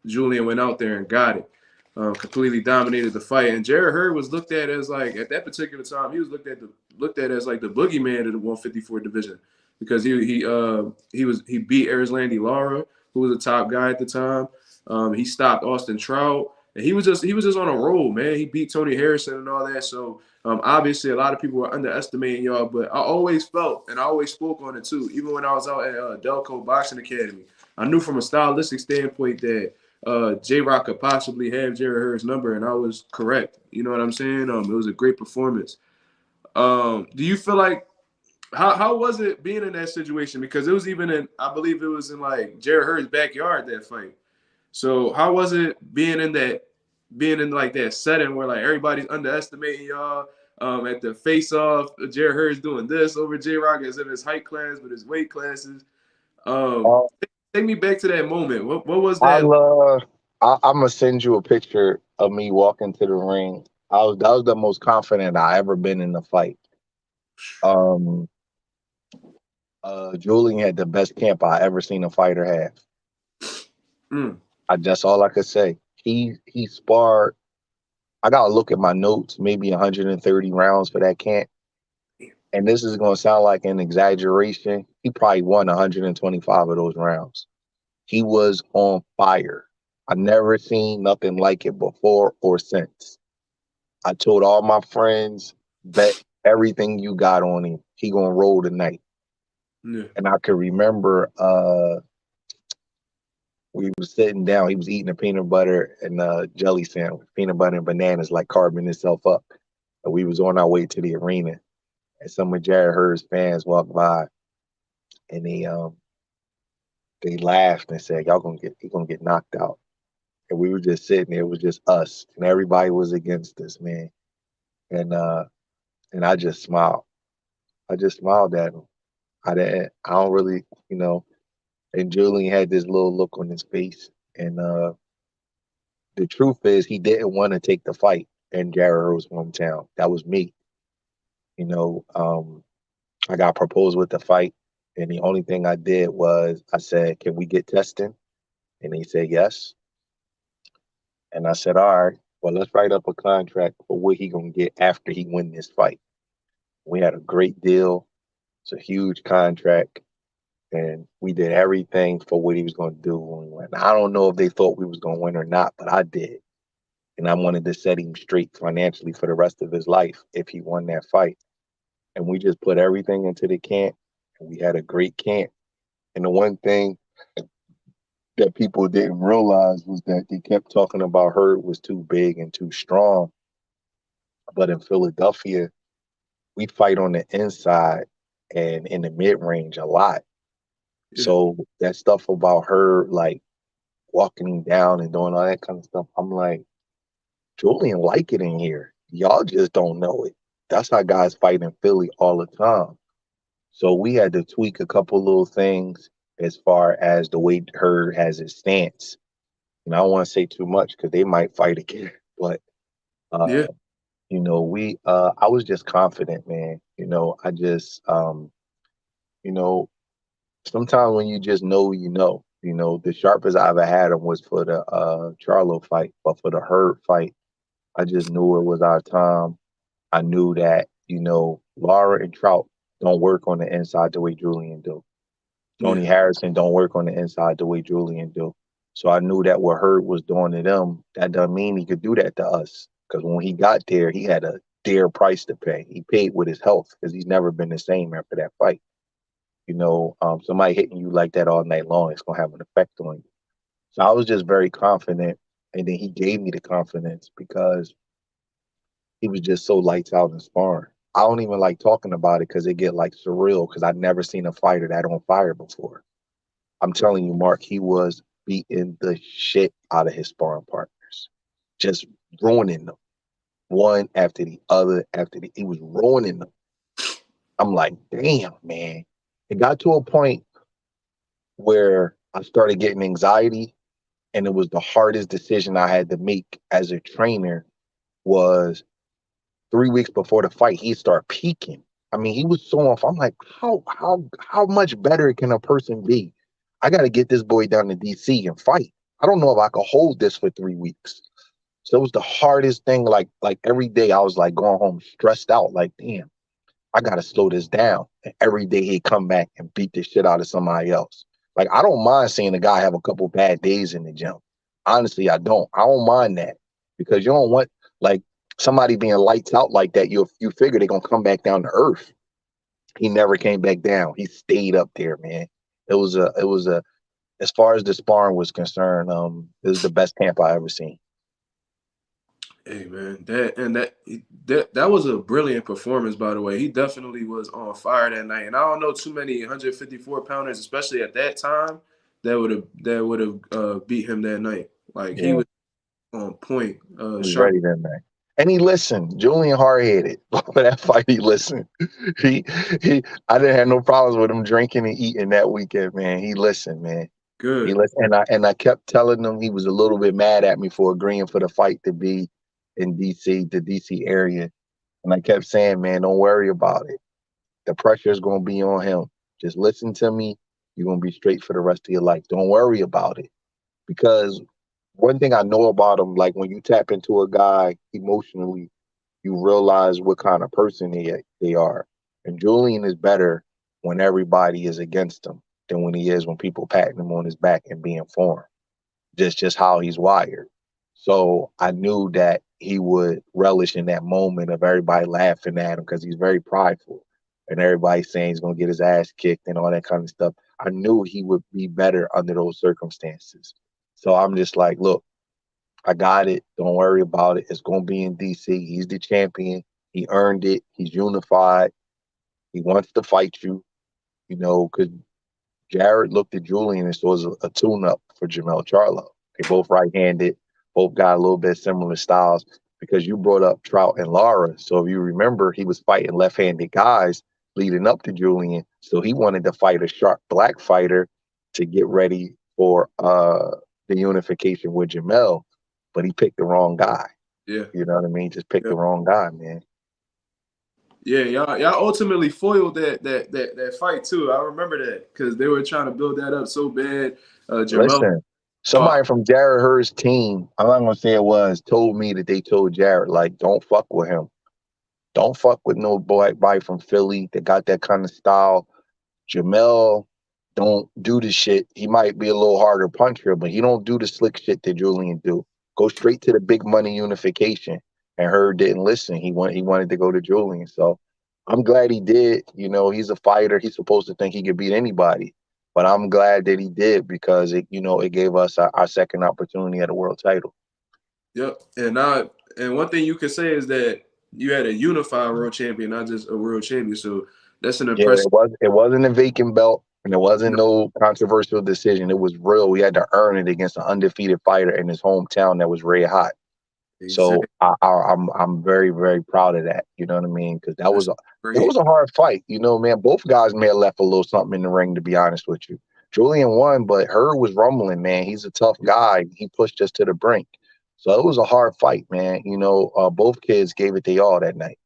Julian went out there and got it. Completely dominated the fight. And Jared Hurd was looked at as at that particular time, he was looked at as the boogeyman of the 154 division because he beat Erislandy Lara, who was a top guy at the time. He stopped Austin Trout. And he was just on a roll, man. He beat Tony Harrison and all that. So obviously a lot of people were underestimating y'all, but I always felt and I always spoke on it too. Even when I was out at Delco Boxing Academy, I knew from a stylistic standpoint that JRock could possibly have Jerry Hurd's number, and I was correct. You know what I'm saying? It was a great performance. Do you feel like how was it being in that situation? Because it was even in, I believe it was in Jerry Hurd's backyard, that fight. So how was it being in that setting where everybody's underestimating y'all? At the face-off, Jerry Hurd's doing this over JRock as if it's height class, but it's weight classes. Um, Uh, take me back to that moment. What was that? I'm gonna send you a picture of me walking to the ring. That was the most confident I ever been in a fight. Um, Julian had the best camp I ever seen a fighter have. Mm, That's all I could say. He sparred. I gotta look at my notes. Maybe 130 rounds for that camp. And this is gonna sound like an exaggeration. He probably won 125 of those rounds. He was on fire. I never seen nothing like it before or since. I told all my friends, bet everything you got on him. He gonna roll tonight. Yeah. And I could remember we was sitting down, he was eating a peanut butter and jelly sandwich, peanut butter and bananas like carving himself up. And we was on our way to the arena. And some of Jared Hurd's fans walked by and they laughed and said, y'all he gonna get knocked out. And we were just sitting there, it was just us. And everybody was against us, man. And I just smiled. I just smiled at him. I don't really, and Julian had this little look on his face. And the truth is he didn't want to take the fight in Jared's hometown. That was me. You know, I got proposed with the fight, and the only thing I did was I said, "Can we get testing?" And he said yes. And I said, "All right, well, let's write up a contract for what he gonna get after he win this fight." We had a great deal. It's a huge contract, and we did everything for what he was gonna do when we went. I don't know if they thought we was gonna win or not, but I did. And I wanted to set him straight financially for the rest of his life if he won that fight. And we just put everything into the camp, and we had a great camp. And the one thing that people didn't realize was that they kept talking about Hurd was too big and too strong. But in Philadelphia, we fight on the inside and in the mid range a lot. Yeah. So that stuff about her like walking him down and doing all that kind of stuff, I'm like, Julian like it in here. Y'all just don't know it. That's how guys fight in Philly all the time. So we had to tweak a couple little things as far as the way Hurd has his stance. And I don't want to say too much because they might fight again. But Yeah. I was just confident, man. I just you know, sometimes when you just know, the sharpest I ever had him was for the Charlo fight, but for the Hurd fight, I just knew it was our time. I knew that, Laura and Trout don't work on the inside the way Julian do. Yeah. Tony Harrison don't work on the inside the way Julian do. So I knew that what Hurd was doing to them, that doesn't mean he could do that to us. Because when he got there, he had a dear price to pay. He paid with his health because he's never been the same after that fight. Somebody hitting you like that all night long, it's gonna have an effect on you. So I was just very confident, and then he gave me the confidence because he was just so lights out in sparring. I don't even like talking about it because it get like surreal because I've never seen a fighter that on fire before. I'm telling you, Mark, he was beating the shit out of his sparring partners, just ruining them one after the other he was ruining them. I'm like, damn, man. It got to a point where I started getting anxiety, and it was the hardest decision I had to make as a trainer was 3 weeks before the fight, he started peaking. I mean, he was so off. I'm like, how much better can a person be? I got to get this boy down to DC and fight. I don't know if I could hold this for 3 weeks. So it was the hardest thing. Like every day I was like going home stressed out. Like, damn, I got to slow this down. And every day he'd come back and beat the shit out of somebody else. Like, I don't mind seeing a guy have a couple bad days in the gym. Honestly, I don't. I don't mind that because you don't want like somebody being lights out like that. You figure they're gonna come back down to earth. He never came back down. He stayed up there, man. It was a as far as the sparring was concerned, it was the best camp I ever seen. Hey man, that was a brilliant performance. By the way, he definitely was on fire that night, and I don't know too many 154 pounders, especially at that time, that would have beat him that night. Like he Yeah, was on point, he was sharp. ready that night. And he listened. Julian hard headed. For that fight, he listened. He he I didn't have no problems with him drinking and eating that weekend, man. He listened, man. He Good. listened, and I kept telling him he was a little bit mad at me for agreeing for the fight to be in DC, the DC area. And I kept saying, man, don't worry about it. The pressure is gonna be on him. Just listen to me. You're gonna be straight for the rest of your life. Don't worry about it. Because one thing I know about him, like when you tap into a guy emotionally, you realize what kind of person they are. And Julian is better when everybody is against him than when he is when people patting him on his back and being for him. just how he's wired. So I knew that he would relish in that moment of everybody laughing at him because he's very prideful and everybody saying he's gonna get his ass kicked and all that kind of stuff. I knew he would be better under those circumstances. So I'm just like, look, I got it. Don't worry about it. It's gonna be in DC. He's the champion. He earned it. He's unified. He wants to fight you, because Jared looked at Julian and saw a tune-up for Jamel Charlo. They both right-handed, both got a little bit similar styles because you brought up Trout and Lara. So if you remember, he was fighting left-handed guys leading up to Julian. So he wanted to fight a sharp black fighter to get ready for the unification with Jamel, but he picked the wrong guy. Yeah. You know what I mean? Just picked the wrong guy, man. Yeah, y'all ultimately foiled that fight too. I remember that because they were trying to build that up so bad. Jamel, Listen, somebody from Jared Hurd's team, I'm not gonna say it was, told me that they told Jared, like, don't fuck with him. Don't fuck with no boy from Philly that got that kind of style. Jamel don't do the shit. He might be a little harder puncher, but he don't do the slick shit that Julian do. Go straight to the big money unification. And Hurd didn't listen. He wanted to go to Julian. So I'm glad he did. He's a fighter. He's supposed to think he could beat anybody. But I'm glad that he did because it gave us our second opportunity at a world title. Yep. And one thing you could say is that you had a unified world champion, not just a world champion. So that's an impressive. It wasn't a vacant belt, and it wasn't no controversial decision. It was real. We had to earn it against an undefeated fighter in his hometown that was red hot. So I'm very, very proud of that. You know what I mean? Because that was a hard fight. Man, both guys may have left a little something in the ring, to be honest with you. Julian won, but Hurd was rumbling, man. He's a tough guy. He pushed us to the brink. So it was a hard fight, man. Both kids gave it their all that night.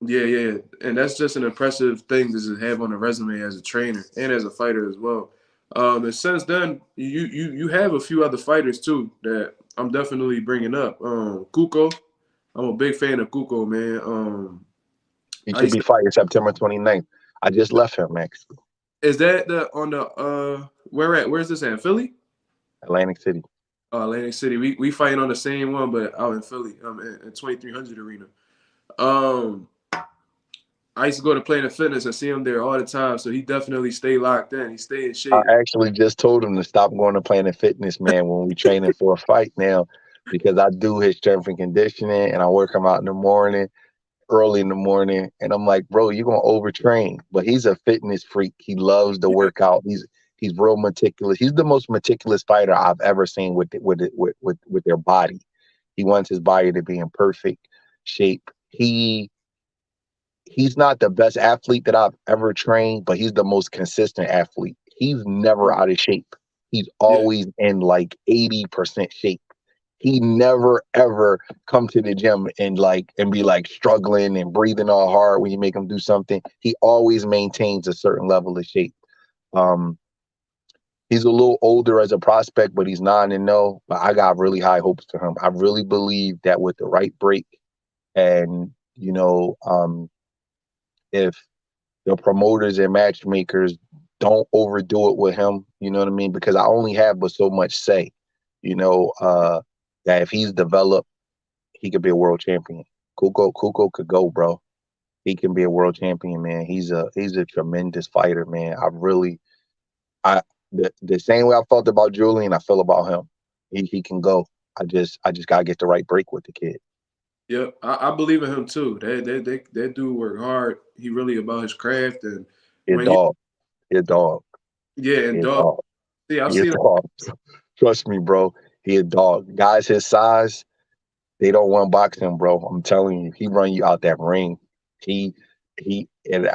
Yeah. And that's just an impressive thing to just have on a resume as a trainer and as a fighter as well. And since then, you have a few other fighters too that I'm definitely bringing up. Cuco, I'm a big fan of Cuco, man. He should be fighting September 29th. I just left him, actually. Is that where's this at? Philly? Atlantic City. Atlantic City. We fighting on the same one, but out in Philly, in 2300 Arena. I used to go to Planet Fitness and see him there all the time, so he definitely stayed locked in. He stayed in shape. I actually just told him to stop going to Planet Fitness, man, when we training for a fight now, because I do his strength and conditioning, and I work him out in the morning, early in the morning, and I'm like, bro, you're gonna overtrain. But he's a fitness freak. He loves to work out. He's real meticulous. He's the most meticulous fighter I've ever seen with their body. He wants his body to be in perfect shape. He's not the best athlete that I've ever trained, but he's the most consistent athlete. He's never out of shape. He's always in like 80% shape. He never ever come to the gym and be like struggling and breathing all hard when you make him do something. He always maintains a certain level of shape. He's a little older as a prospect, but he's 9-0. But I got really high hopes for him. I really believe that with the right break and if the promoters and matchmakers don't overdo it with him, you know what I mean? Because I only have but so much say, that if he's developed, he could be a world champion. Cuco could go, bro. He can be a world champion, man. He's a tremendous fighter, man. The same way I felt about Julian, I feel about him. He can go. I just gotta get the right break with the kid. Yep, I believe in him too. That dude work hard. He really about his craft and He a dog. Yeah, and dog. See, I've seen him. Trust me, bro. He a dog. Guys his size, they don't want to box him, bro. I'm telling you, he run you out that ring. And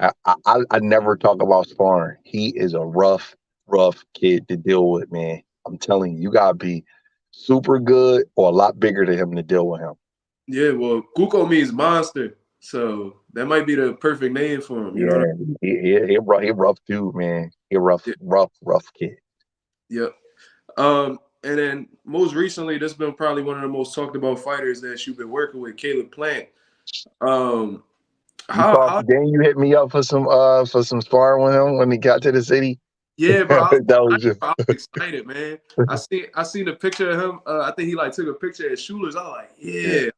I never talk about sparring. He is a rough kid to deal with, man. I'm telling you, you gotta be super good or a lot bigger than him to deal with him. Yeah, well, Cuco means monster, so that might be the perfect name for him. You know what I mean? He rough dude, man. He rough kid. Yep. And then most recently, this has been probably one of the most talked about fighters that you've been working with, Caleb Plant. Then you hit me up for some sparring with him when he got to the city? Yeah, bro. That was just I was excited, man. I seen a picture of him. I think he like took a picture at Schuler's. I was like, yeah, yeah,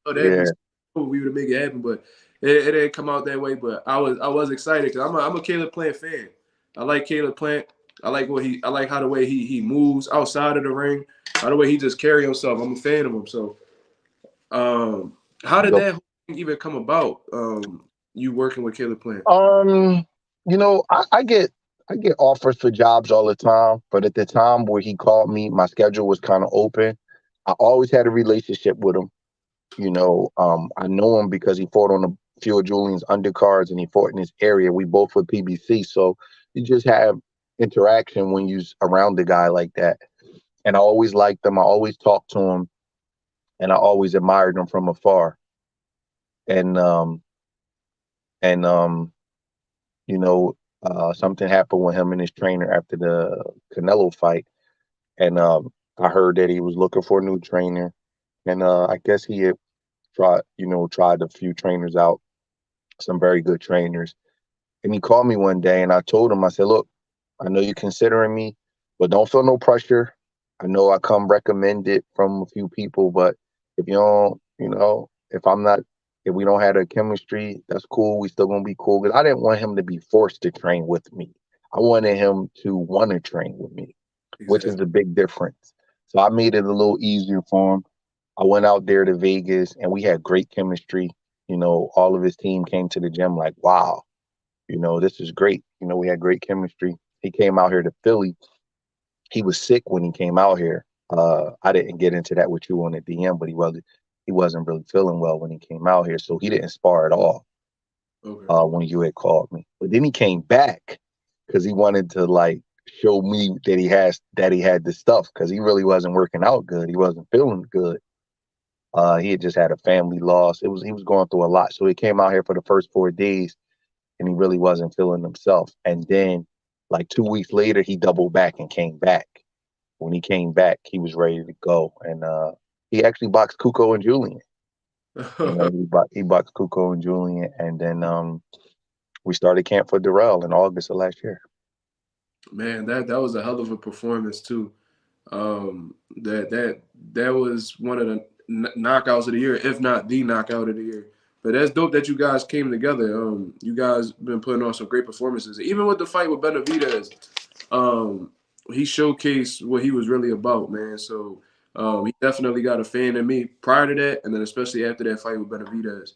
oh, that'd be yeah. so cool if we would make it happen, but it didn't come out that way. But I was excited because I'm a Caleb Plant fan. I like Caleb Plant. I like how the way he moves outside of the ring, how the way he just carry himself. I'm a fan of him. So um, how did Yo, that whole thing even come about? You working with Caleb Plant? Um, I get offers for jobs all the time, but at the time where he called me, my schedule was kind of open. I always had a relationship with him. I know him because he fought on a few of Julian's undercards and he fought in his area. We both were PBC, so you just have interaction when you're around a guy like that. And I always liked him. I always talked to him, and I always admired him from afar. And and you know, something happened with him and his trainer after the Canelo fight, and I heard that he was looking for a new trainer, and I guess he had tried a few trainers out, some very good trainers, and he called me one day, and I told him, I said, look, I know you're considering me, but don't feel no pressure. I know I come recommended from a few people, but if you don't, if we don't have a chemistry, that's cool. We still gonna be cool. Because I didn't want him to be forced to train with me. I wanted him to want to train with me, which is Exactly. the big difference. So I made it a little easier for him. I went out there to Vegas and we had great chemistry. All of his team came to the gym like, wow, this is great. We had great chemistry. He came out here to Philly. He was sick when he came out here. I didn't get into that with you on the DM, but he wasn't really feeling well when he came out here, so he didn't spar at all Okay. when you had called me. But then he came back because he wanted to like show me that he had the stuff because he really wasn't working out good. He wasn't feeling good. He had just had a family loss. He was going through a lot, so he came out here for the first 4 days and he really wasn't feeling himself. And then, like 2 weeks later, he doubled back and came back. When he came back, he was ready to go, and he actually boxed Cuco and Julian. He boxed Cuco and Julian, and then we started camp for Darrell in August of last year. Man, that was a hell of a performance too. That was one of the knockouts of the year, if not the knockout of the year. But that's dope that you guys came together. You guys been putting on some great performances. Even with the fight with Benavidez, he showcased what he was really about, man. So he definitely got a fan in me prior to that, and then especially after that fight with Benavidez.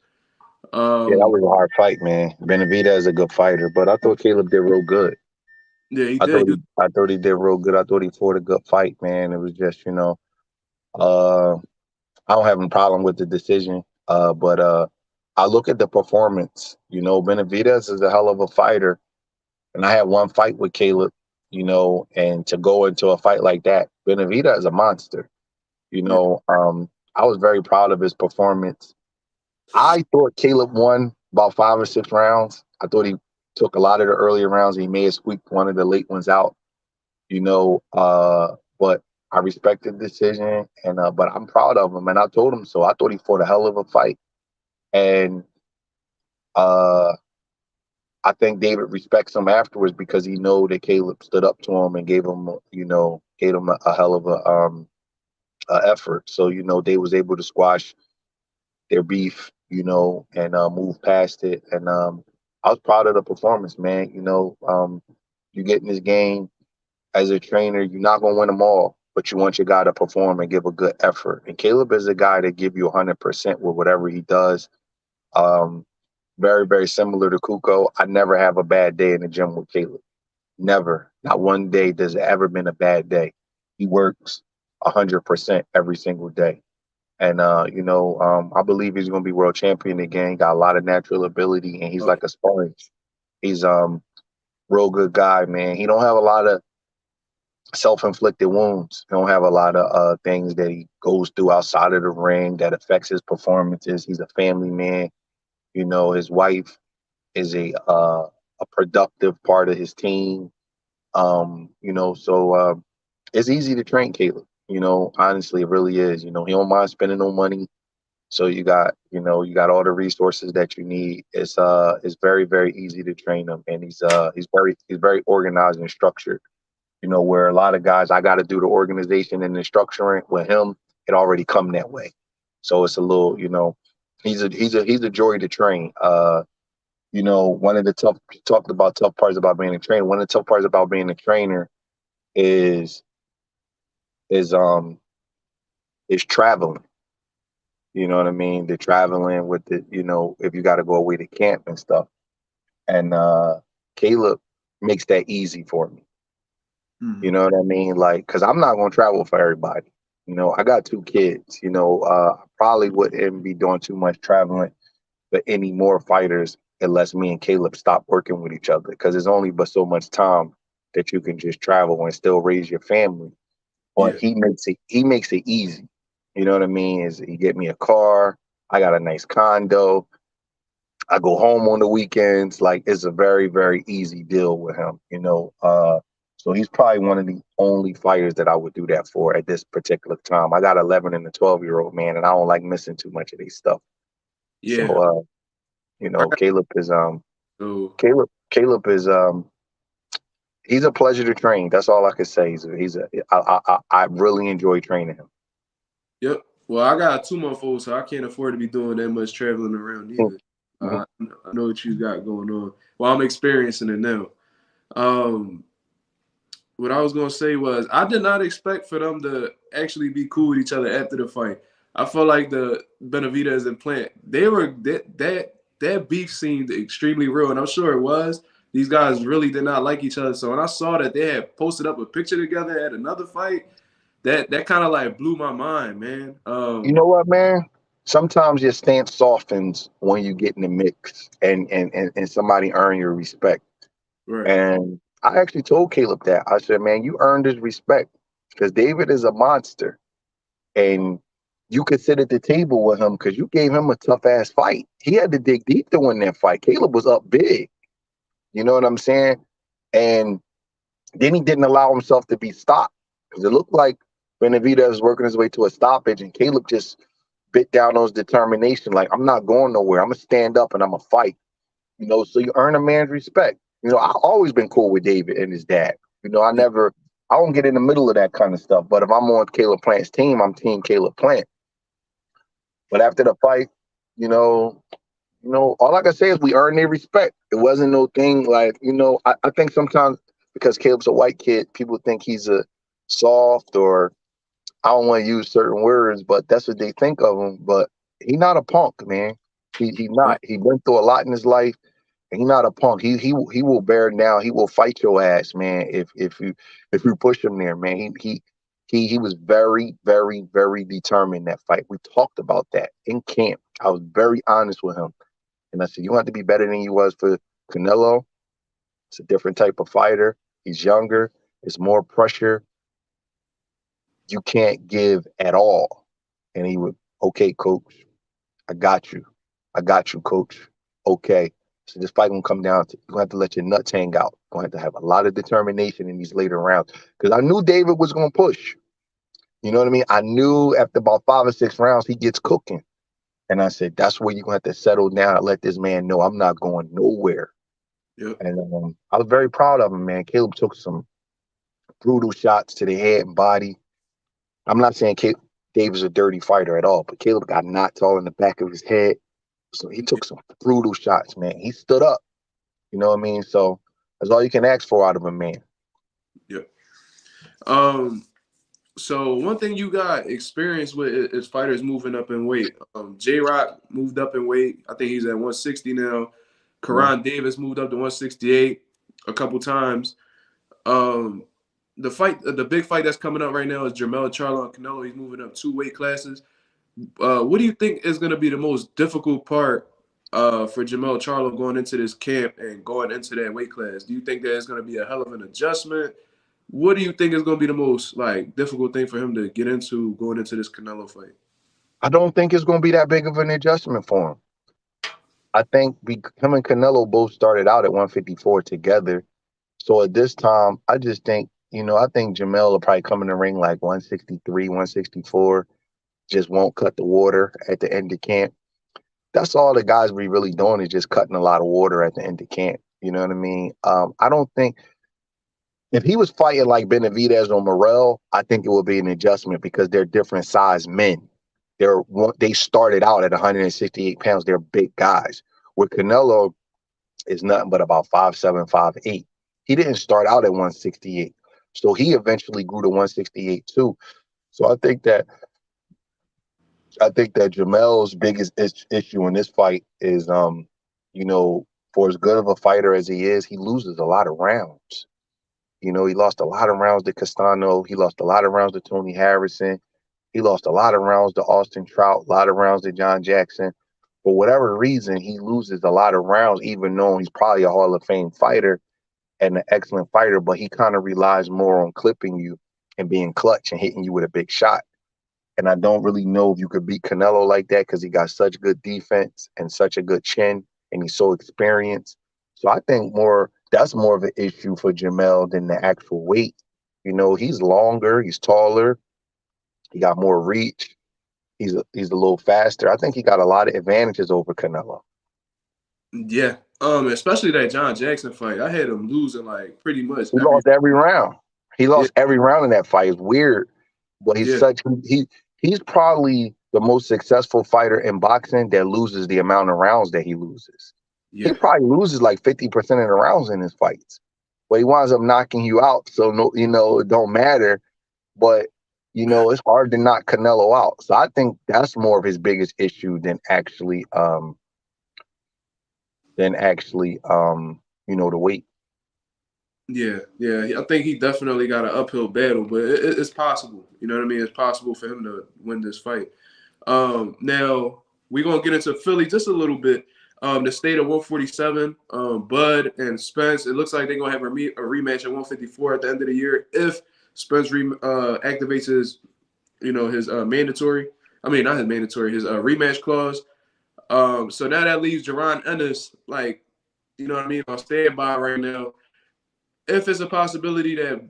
Yeah, that Um, was a hard fight, man. Benavidez is a good fighter, but I thought Caleb did real good. yeah, he I did. thought he, I thought he did real good. I thought he fought a good fight, man. It was just, uh, I don't have a problem with the decision. But I look at the performance. Benavidez is a hell of a fighter, and I had one fight with Caleb. And to go into a fight like that, Benavidez is a monster. Yeah. I was very proud of his performance. I thought Caleb won about 5 or 6 rounds. I thought he took a lot of the earlier rounds. He may have squeaked one of the late ones out. But I respected the decision, and but I'm proud of him, and I told him so. I thought he fought a hell of a fight, and uh, I think David respects him afterwards because he know that Caleb stood up to him and gave him a hell of a effort. So they was able to squash their beef, and move past it. And I was proud of the performance, man. You get in this game as a trainer, you're not gonna win them all, but you want your guy to perform and give a good effort. And Caleb is a guy that give you 100% with whatever he does. Um, Very, very similar to Cuco. I never have a bad day in the gym with Caleb. Never. Not one day does it ever been a bad day. He works 100% every single day. And I believe he's gonna be world champion again. Got a lot of natural ability, and he's Oh, like a sponge. He's real good guy, man. He don't have a lot of self-inflicted wounds. He don't have a lot of things that he goes through outside of the ring that affects his performances. He's a family man. His wife is a productive part of his team. So it's easy to train Caleb. Honestly, it really is. He don't mind spending no money. So you got, you got all the resources that you need. It's very, very easy to train him, and he's very organized and structured. Where a lot of guys, I got to do the organization and the structuring. With him, it already come that way. So it's a little, he's a joy to train. One of the tough talked about tough parts about being a trainer. One of the tough parts about being a trainer is is um is traveling. You know what I mean? The traveling with if you got to go away to camp and stuff. And Caleb makes that easy for me. You Mhm. know what I mean? Like, cause I'm not gonna travel for everybody. I got 2 kids. I probably wouldn't be doing too much traveling for any more fighters unless me and Caleb stop working with each other. Cause there's only but so much time that you can just travel and still raise your family. But Yeah. he makes it easy. You know what I mean? Is he get me a car? I got a nice condo. I go home on the weekends. Like, it's a very, very easy deal with him. So he's probably one of the only fighters that I would do that for at this particular time. I got 11 and a 12-year-old man, and I don't like missing too much of these stuff. So Yeah. I got Caleb is so Caleb is he's a pleasure to train. That's all I can say. I really enjoy training him. yep. Well, I got 2 month olds, so I can't afford to be doing that much traveling around either. Mhm. I know what you got going on. Well, I'm experiencing it now. Um, what I was gonna say was I did not expect for them to actually be cool with each other after the fight. I felt like the Benavidez and Plant, they were that beef seemed extremely real, and I'm sure it was. These guys really did not like each other. So when I saw that they had posted up a picture together at another fight, that kind of like blew my mind, man. You know what, man? Sometimes your stance softens when you get in the mix and somebody earn your respect. Right. And I actually told Caleb that. I said, man, you earned his respect because David is a monster. And you could sit at the table with him because you gave him a tough ass fight. He had to dig deep to win that fight. Caleb was up big. You know what I'm saying? And then he didn't allow himself to be stopped because it looked like Benavidez was working his way to a stoppage, and Caleb just bit down on his determination. Like, I'm not going nowhere. I'm gonna stand up and I'm gonna fight. So you earn a man's respect. I've always been cool with David and his dad. I don't get in the middle of that kind of stuff. But if I'm on Caleb Plant's team, I'm team Caleb Plant. But after the fight, you know, all I can say is we earned their respect. It wasn't no thing like, I think sometimes because Caleb's a white kid, people think he's a soft, or I don't want to use certain words, but that's what they think of him. But he's not a punk, man. He Yep. not. He went through a lot in his life. And he's not a punk. He will bear down. He will fight your ass, man. If you push him there, man. He was very, very, very determined in that fight. We talked about that in camp. I was very honest with him, and I said, "You have to be better than you was for Canelo. It's a different type of fighter. He's younger. It's more pressure. You can't give at all." And he would, "Okay, coach. I got you. I got you, coach. Okay." So this fight gonna come down to you're gonna have to let your nuts hang out. You're gonna have a lot of determination in these later rounds. Because I knew David was gonna push. You know what I mean? I knew after about 5 or 6 rounds he gets cooking. And I said, that's where you're gonna have to settle down and let this man know I'm not going nowhere. Yep. And I was very proud of him, man. Caleb took some brutal shots to the head and body. I'm not saying David's a dirty fighter at all, but Caleb got knocked all in the back of his head. So he took some brutal shots, man. He stood up. You know what I mean? So that's all you can ask for out of a man. Yep. Um. So one thing you got experience with is fighters moving up in weight. JRock moved up in weight. I think he's at 160 now. Mhm. Karan Davis moved up to 168 a couple times. Um, the big fight that's coming up right now is Jermell Charlo and Canelo. He's moving up 2 weight classes. What do you think is going to be the most difficult part for Jermell Charlo going into this camp and going into that weight class? Do you think that it's going to be a hell of an adjustment? What do you think is going to be the most like difficult thing for him to get into going into this Canelo fight? I don't think it's going to be that big of an adjustment for him. I think him and Canelo both started out at 154 together. So at this time, I just think, I think Jamel will probably come in the ring like 163, 164. just won't cut the water at the end of camp. That's all the guys be really doing is just cutting a lot of water at the end of camp. You know what I mean? I don't think if he was fighting like Benavidez or Morrell, I think it would be an adjustment because they're different size men. They started out at 168 pounds. They're big guys. With Canelo is nothing but about 5'7", 5'8". He didn't start out at 168. So he eventually grew to 168 too. So I think that Jamel's biggest issue in this fight is, for as good of a fighter as he is, he loses a lot of rounds. He lost a lot of rounds to Castano. He lost a lot of rounds to Tony Harrison. He lost a lot of rounds to Austin Trout, a lot of rounds to John Jackson. For whatever reason, he loses a lot of rounds, even though he's probably a Hall of Fame fighter and an excellent fighter, but he kind of relies more on clipping you and being clutch and hitting you with a big shot. And I don't really know if you could beat Canelo like that because he got such good defense and such a good chin, and he's so experienced. So I think that's more of an issue for Jamel than the actual weight. He's longer, he's taller, he got more reach, he's a little faster. I think he got a lot of advantages over Canelo. Yeah. Especially that John Jackson fight. I had him losing like pretty much He lost every round. He lost every round in that fight. It's weird, but he's probably the most successful fighter in boxing that loses the amount of rounds that he loses. Yeah. He probably loses like 50% of the rounds in his fights, but he winds up knocking you out. So it don't matter. But it's hard to knock Canelo out. So I think that's more of his biggest issue than actually the weight. Yeah. I think he definitely got an uphill battle, but it's possible. You know what I mean? It's possible for him to win this fight. Now we're gonna get into Philly just a little bit. The state of 147, Bud and Spence. It looks like they're gonna have a rematch at 154 at the end of the year if Spence activates his, his mandatory. I mean, not his mandatory, his rematch clause. So now that leaves Jaron Ennis, like, you know what I mean, on standby right now. If it's a possibility that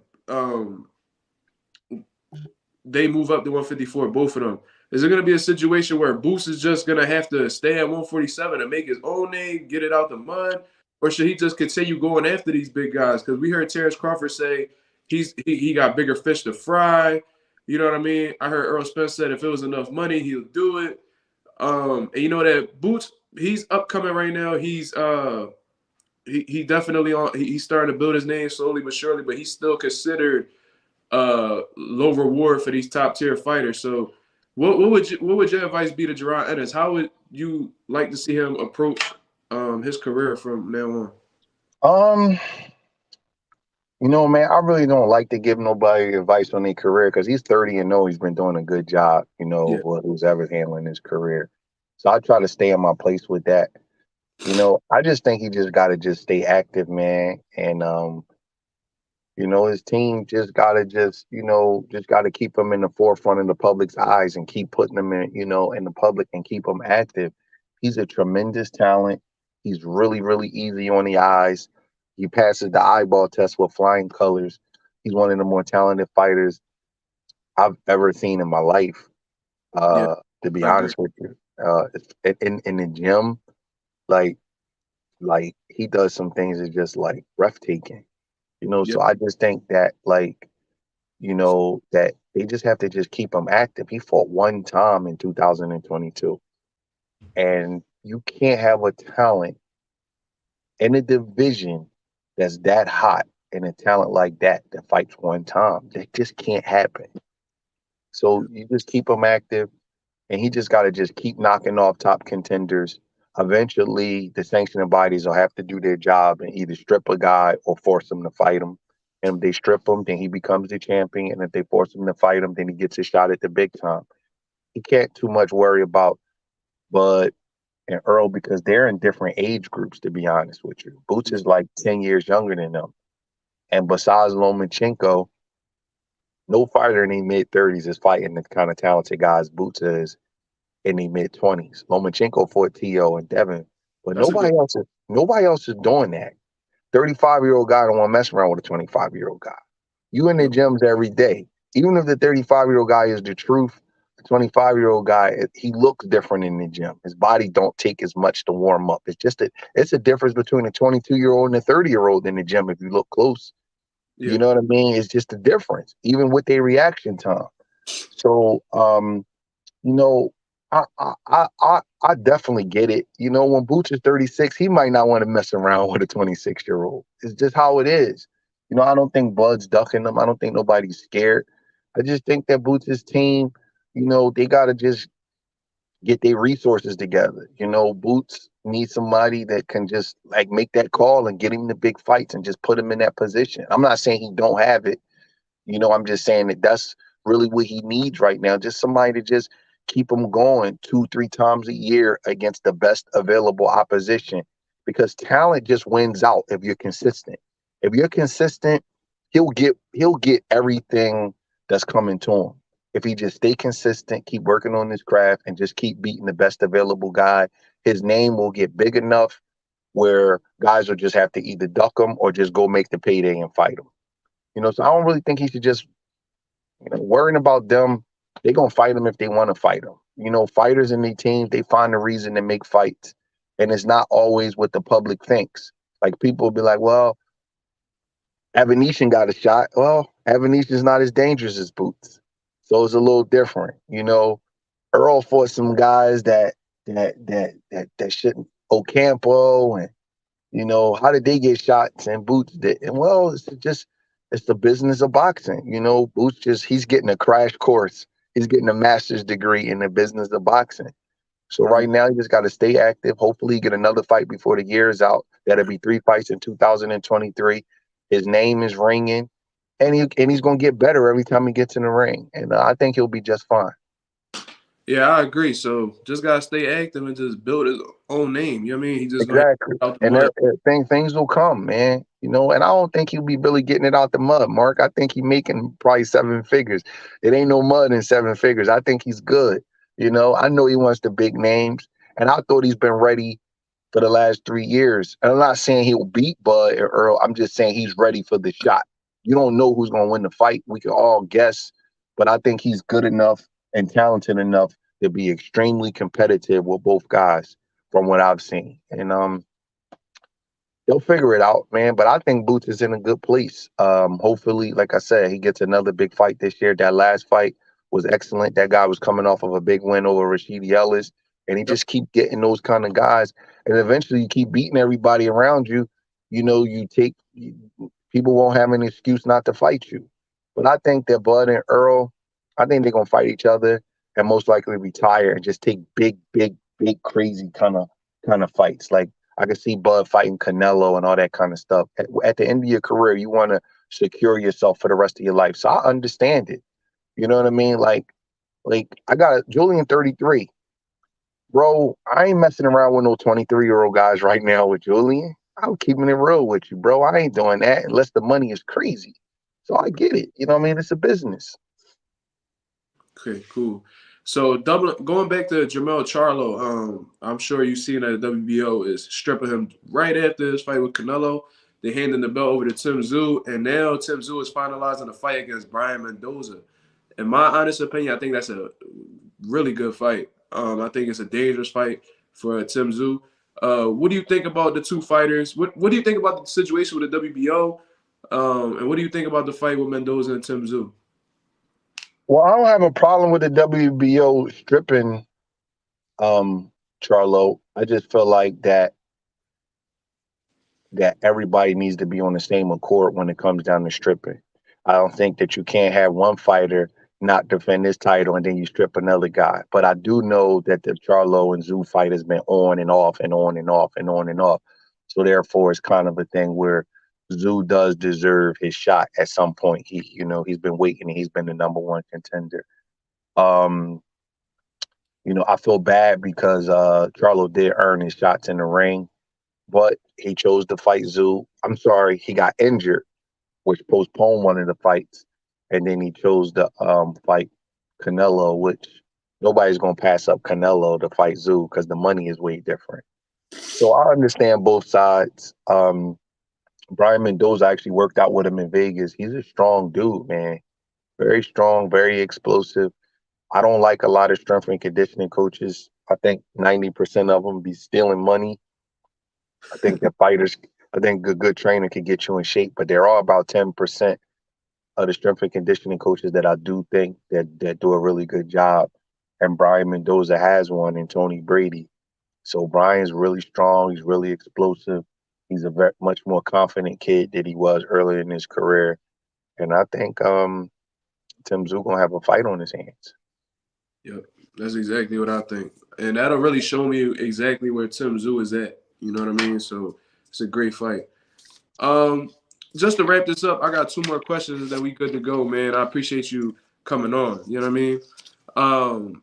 they move up to 154, both of them, is it going to be a situation where Boots is just going to have to stay at 147 and make his own name, get it out the mud, or should he just continue going after these big guys? Because we heard Terrence Crawford say he got bigger fish to fry. You know what I mean? I heard Earl Spence said if it was enough money, he'll do it. And you know that Boots, he's upcoming right now. He's he definitely he's starting to build his name slowly but surely, but he's still considered low reward for these top tier fighters. So what would your advice be to Jaron Ennis? How would you like to see him approach his career from now on? Man, I really don't like to give nobody advice on their career because he's 30 and he's been doing a good job, who's ever handling his career. So I try to stay in my place with that. I just think he just got to just stay active, man. And, his team just got to keep him in the forefront of the public's eyes and keep putting him in the public and keep him active. He's a tremendous talent. He's really, really easy on the eyes. He passes the eyeball test with flying colors. He's one of the more talented fighters I've ever seen in my life, to be honest with you. In the gym, like he does some things that's just like breathtaking, So I just think that that they just have to just keep him active. He fought one time in 2022, and you can't have a talent in a division that's that hot and a talent like that fights one time. That just can't happen. So you just keep him active, and he just got to just keep knocking off top contenders. Eventually, the sanctioning bodies will have to do their job and either strip a guy or force him to fight him. And if they strip him, then he becomes the champion. And if they force him to fight him, then he gets a shot at the big time. He can't too much worry about Bud and Earl because they're in different age groups, to be honest with you. Boots is like 10 years younger than them. And besides Lomachenko, no fighter in their mid-30s is fighting the kind of talented guys Boots is in their mid-20s. Lomachenko fought T.O. and Devin, but nobody else is doing that. 35-year-old guy don't want to mess around with a 25-year-old guy. You in the gyms every day. Even if the 35-year-old guy is the truth, 25-year-old guy, he looks different in the gym. His body don't take as much to warm up. It's a difference between a 22-year-old and a 30-year-old in the gym if you look close. Yeah. You know what I mean? It's just a difference, even with their reaction time. So, you know, I definitely get it. You know, when Boots is 36, he might not want to mess around with a 26-year-old. It's just how it is. You know, I don't think Bud's ducking them. I don't think nobody's scared. I just think that Boots' team, you know, they gotta just get their resources together. You know, Boots needs somebody that can just like make that call and get him the big fights and just put him in that position. I'm not saying he don't have it. You know, I'm just saying that that's really what he needs right now. Just somebody to just keep him going 2-3 times a year against the best available opposition. Because talent just wins out if you're consistent. If you're consistent, he'll get everything that's coming to him. If he just stay consistent, keep working on his craft, and just keep beating the best available guy, his name will get big enough where guys will just have to either duck him or just go make the payday and fight him. You know, so I don't really think he should just, you know, worrying about them. They're gonna fight him if they want to fight him. You know, fighters in their teams, they find a reason to make fights. And it's not always what the public thinks. Like people will be like, well, Evanesian got a shot. Well, Evanesian's not as dangerous as Boots. So it's a little different. You know, Earl fought some guys that shouldn't, Ocampo, and you know, how did they get shots and Boots did? And well, it's the business of boxing. You know, Boots he's getting a crash course. He's getting a master's degree in the business of boxing. So right now you just got to stay active. Hopefully get another fight before the year is out. That'll be 3 fights in 2023. His name is ringing, and he's gonna get better every time he gets in the ring. And I think he'll be just fine. Yeah, I agree. So just gotta stay active and just build his own name. You know what I mean? He just gonna Exactly. out the And mud. things will come, man. You know, and I don't think he'll be really getting it out the mud, Mark. I think he's making probably 7 figures. It ain't no mud in 7 figures. I think he's good. You know, I know he wants the big names, and I thought he's been ready for the last 3 years. And I'm not saying he'll beat Bud or Earl. I'm just saying he's ready for the shot. You don't know who's going to win the fight. We can all guess, but I think he's good enough and talented enough to be extremely competitive with both guys from what I've seen. And they'll figure it out, man. But I think Boots is in a good place. Hopefully, like I said, he gets another big fight this year. That last fight was excellent. That guy was coming off of a big win over Rashidi Ellis, and he just keep getting those kind of guys. And eventually, you keep beating everybody around you. You know, people won't have an excuse not to fight you. But I think that Bud and Earl, I think they're gonna fight each other and most likely retire and just take big, big, big, crazy kind of fights. Like I could see Bud fighting Canelo and all that kind of stuff. At the end of your career, you want to secure yourself for the rest of your life. So I understand it. You know what I mean? Like I got Julian 33. Bro, I ain't messing around with no 23-year-old guys right now with Julian. I'm keeping it real with you, bro. I ain't doing that unless the money is crazy. So I get it. You know what I mean? It's a business. Okay, cool. So going back to Jermell Charlo, I'm sure you've seen that the WBO is stripping him right after his fight with Canelo. They're handing the belt over to Tim Tszyu, and now Tim Tszyu is finalizing a fight against Brian Mendoza. In my honest opinion, I think that's a really good fight. I think it's a dangerous fight for Tim Tszyu. What do you think about the two fighters? What do you think about the situation with the WBO? And what do you think about the fight with Mendoza and Tim Tszyu? Well, I don't have a problem with the WBO stripping Charlo. I just feel like that everybody needs to be on the same accord when it comes down to stripping. I don't think that you can't have one fighter not defend this title and then you strip another guy. But I do know that the Charlo and Tszyu fight has been on and off and on and off and on and off. So therefore, it's kind of a thing where Tszyu does deserve his shot at some point. He's been waiting and he's been the number one contender. Um, I feel bad because Charlo did earn his shots in the ring, but he chose to fight Tszyu. I'm sorry, he got injured, which postponed one of the fights, and then he chose to fight Canelo, which nobody's gonna pass up Canelo to fight Tszyu because the money is way different. So I understand both sides. Brian Mendoza actually worked out with him in Vegas. He's a strong dude, man. Very strong, very explosive. I don't like a lot of strength and conditioning coaches. I think 90% of them be stealing money. I think that fighters, I think a good trainer can get you in shape, but there are about 10% of the strength and conditioning coaches that I do think that do a really good job. And Brian Mendoza has one, and Tony Brady. So Brian's really strong. He's really explosive. He's a very much more confident kid than he was earlier in his career. And I think Tim Tszyu gonna have a fight on his hands. Yep, that's exactly what I think, and that'll really show me exactly where Tim Tszyu is at. You know what I mean? So it's a great fight. Um, just to wrap this up, I got two more questions that we good to go, man. I appreciate you coming on. You know what I mean? Um,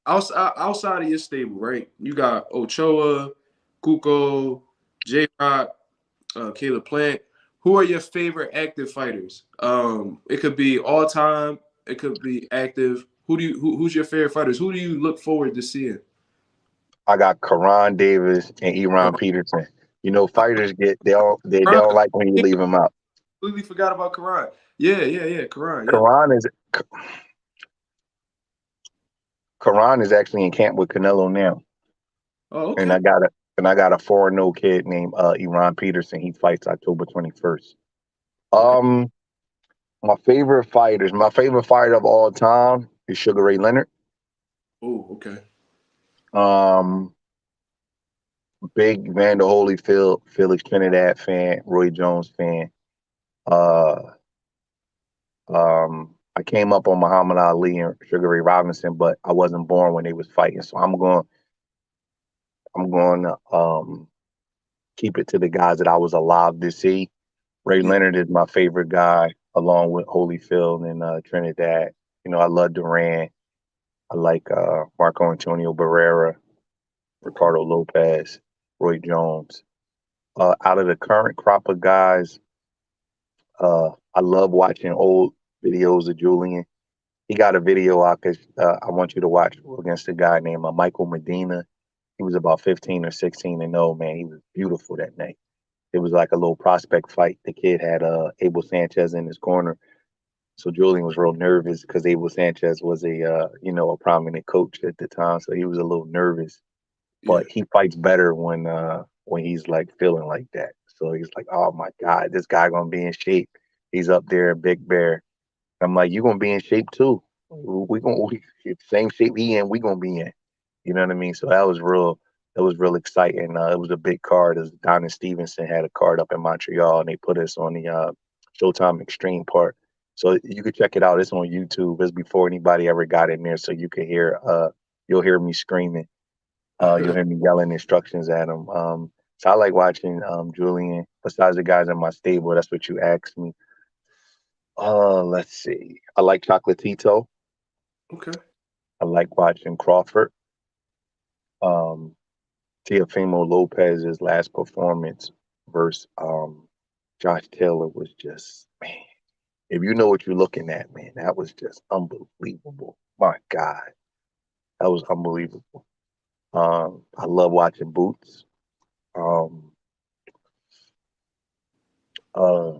outside of your stable, right? You got Ochoa, Cuco, JRock, Caleb Plant. Who are your favorite active fighters? It could be all time. It could be active. Who's your favorite fighters? Who do you look forward to seeing? I got Karan Davis and Oh, Eron Peterson. You know, fighters they Karan. don't like when you leave them out. Completely forgot about Karan. Yeah. Karan. Yeah. Karan is actually in camp with Canelo now. Oh, And okay. I got a 4-0 kid named Eron Peterson. He fights October 21st. Okay. My favorite fighter of all time is Sugar Ray Leonard. Oh, okay. Um, Big Vander Holyfield, Felix Trinidad fan, Roy Jones fan. Uh, I came up on Muhammad Ali and Sugar Ray Robinson, but I wasn't born when they was fighting, so I'm going to keep it to the guys that I was alive to see. Ray Yeah. Leonard is my favorite guy, along with Holyfield and Trinidad. You know, I love Duran. I like Marco Antonio Barrera, Okay. Ricardo Lopez, Roy Jones. Out of the current crop of guys, I love watching old videos of Julian. He got a video I want you to watch against a guy named Michael Medina. He was about 15 or 16 and oh man, he was beautiful that night. It was like a little prospect fight. The kid had Abel Sanchez in his corner. So Julian was real nervous because Abel Sanchez was a prominent coach at the time. So he was a little nervous. Yeah. But he fights better when he's like feeling like that. So he's like, oh my God, this guy gonna be in shape. He's up there, Big Bear. I'm like, you gonna be in shape too. We same shape he in, we gonna be in. You know what I mean? So that was real exciting. It was a big card. As Don and Stevenson had a card up in Montreal, and they put us on the Showtime Extreme part. So you could check it out. It's on YouTube. It's before anybody ever got in there, so you could hear. You'll hear me screaming. You'll hear me yelling instructions at him. So I like watching Julian. Besides the guys in my stable, that's what you asked me. Let's see. I like Chocolatito. Okay. I like watching Crawford. Um, Teofimo Lopez's last performance versus Josh Taylor was just, man. If you know what you're looking at, man, that was just unbelievable. My God, that was unbelievable. I love watching Boots. Um, uh,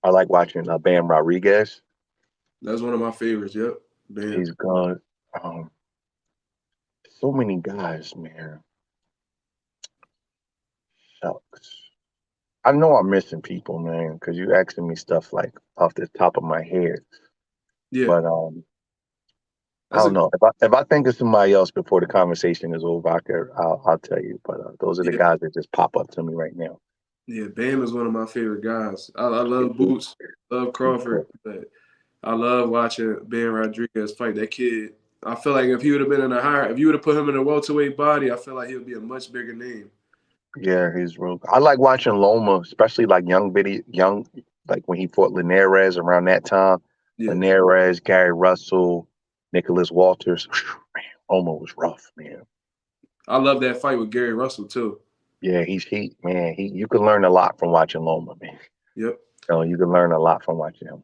I like watching Bam Rodriguez. That's one of my favorites. Yep. Bam. He's gone. Um, so many guys, man. Shucks. I know I'm missing people, man, because you asking me stuff like off the top of my head. Yeah. But I That's a don't know. If I think of somebody else before the conversation is over, I'll tell you. But those are the yeah. guys that just pop up to me right now. Yeah. Bam is one of my favorite guys. I He's love good. Boots. Love He's Crawford, good. but I love watching Ben Rodriguez fight. That kid. I feel like if he would have been in if you would have put him in a welterweight body, I feel like he would be a much bigger name. Yeah, he's real. I like watching Loma, especially like like when he fought Linares around that time. Yeah. Linares, Gary Russell, Nicholas Walters. Man, Loma was rough, man. I love that fight with Gary Russell too. Yeah, you can learn a lot from watching Loma, man. Yep. You can learn a lot from watching him.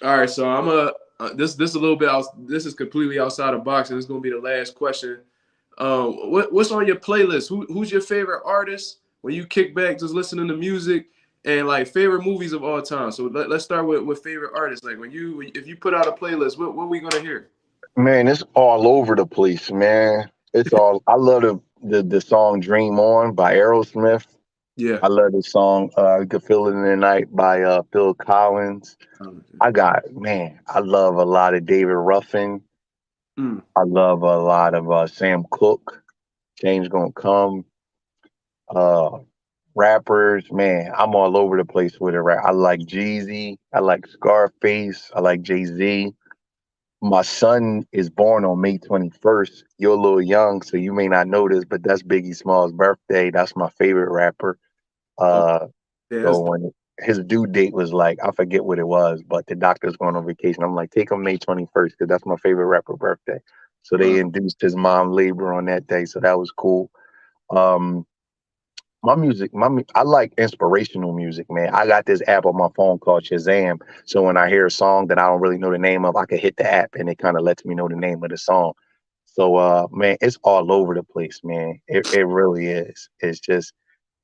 All right, so I'm this a little bit this is completely outside of boxing. This is gonna be the last question. What's on your playlist? Who's your favorite artist? When you kick back, just listening to music, And like favorite movies of all time. So let's start with favorite artists. Like if you put out a playlist, what are we gonna hear? Man, it's all over the place, man. It's all. I love the song "Dream On" by Aerosmith. Yeah. I love the song "I Could Feel It in the Night" by Phil Collins. I love a lot of David Ruffin. Mm, I love a lot of Sam Cooke. Change Gonna Come. Uh, Rappers, man, I'm all over the place with it. Right, I like Jeezy. I like Scarface. I like Jay-Z. My son is born on May 21st. You're a little young, so you may not know this, but that's Biggie Small's birthday. That's my favorite rapper. oh, Uh, yeah, so when his due date was like, I forget what it was, but the doctor's going on vacation. I'm like, take him May 21st because that's my favorite rapper birthday. So they wow. induced his mom labor on that day, so that was cool. Um, my music, I like inspirational music, man. I got this app on my phone called Shazam. So when I hear a song that I don't really know the name of, I can hit the app and it kind of lets me know the name of the song. So man, it's all over the place, man. It really is. It's just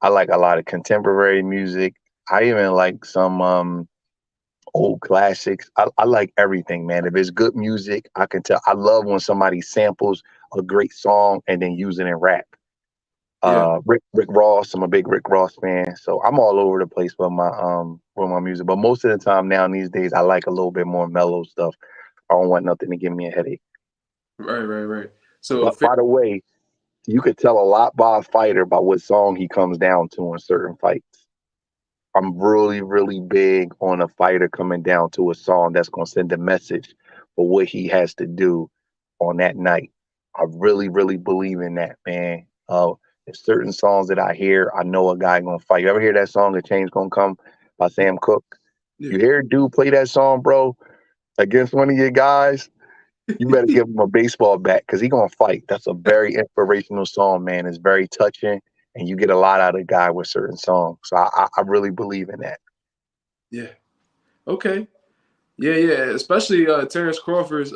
I like a lot of contemporary music. I even like some old classics. I like everything, man. If it's good music, I can tell. I love when somebody samples a great song and then use it in rap. Yeah. Rick Ross. I'm a big Rick Ross fan, so I'm all over the place with my music. But most of the time now these days, I like a little bit more mellow stuff. I don't want nothing to give me a headache. Right. So But by the way, you could tell a lot by a fighter by what song he comes down to in certain fights. I'm really, really big on a fighter coming down to a song that's going to send a message for what he has to do on that night. I really, really believe in that, man. There's certain songs that I hear, I know a guy going to fight. You ever hear that song, "A Change Gonna Come" by Sam Cooke? yeah. You hear a dude play that song, bro, against one of your guys, you better give him a baseball bat because he gonna fight. That's a very inspirational song, man. It's very touching, and you get a lot out of the guy with certain songs. So I really believe in that. Yeah. Okay. Yeah. Especially Terrence Crawford's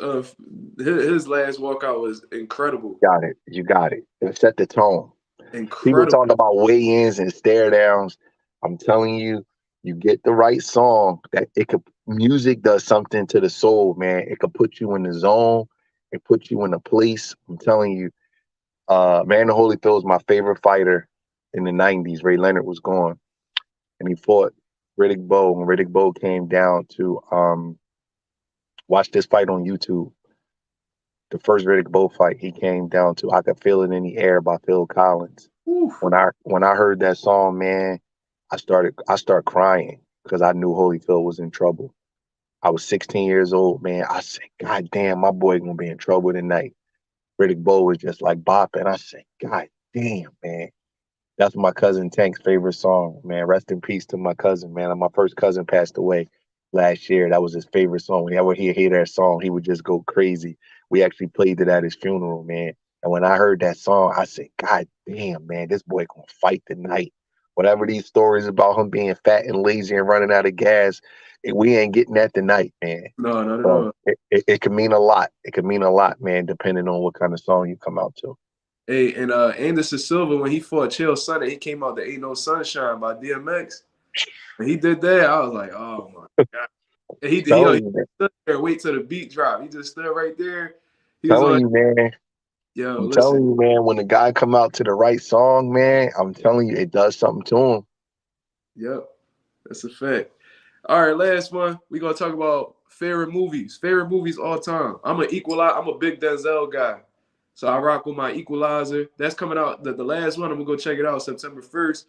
his last walkout was incredible. Got it. You got it. It set the tone. People Incredible. talk about weigh-ins and stare downs. I'm telling you, you get the right song that it could music does something to the soul, man. It could put you in the zone. It puts you in a place. I'm telling you, Man Holyfield was my favorite fighter in the 90s. Ray Leonard was gone, and he fought Riddick Bowe. When Riddick Bowe came down to watch this fight on YouTube, the first Riddick Bowe fight, he came down to "I Could Feel It in the Air" by Phil Collins. Whew. When I heard that song, man, I started crying because I knew Holyfield was in trouble. I was 16 years old, man. I said, God damn, my boy gonna be in trouble tonight. Riddick Bowe was just like bopping. I said, God damn, man. That's my cousin Tank's favorite song, man. Rest in peace to my cousin, man. My first cousin passed away last year. That was his favorite song. Whenever he hear that song, he would just go crazy. We actually played it at his funeral, man. And when I heard that song, I said, God damn, man, this boy gonna fight tonight. Whatever these stories about him being fat and lazy and running out of gas, we ain't getting that tonight, man. No, not at So all. it could mean a lot. It could mean a lot, man, depending on what kind of song you come out to. Hey, and Anderson Silva, when he fought Chael Sonnen, he came out the Ain't No Sunshine by DMX. When he did that, I was like, oh my God. And he Telling you, man. stood there, wait till the beat drop. He just stood right there. He was Telling on, you, man. yo, I'm listen. telling you, man, when the guy come out to the right song, man, I'm telling you, it does something to him. Yep, that's a fact. All right, last one. We're gonna talk about favorite movies. Favorite movies all time. I'm a big Denzel guy. So I rock with my Equalizer. That's coming out the last one. I'm gonna go check it out September 1st.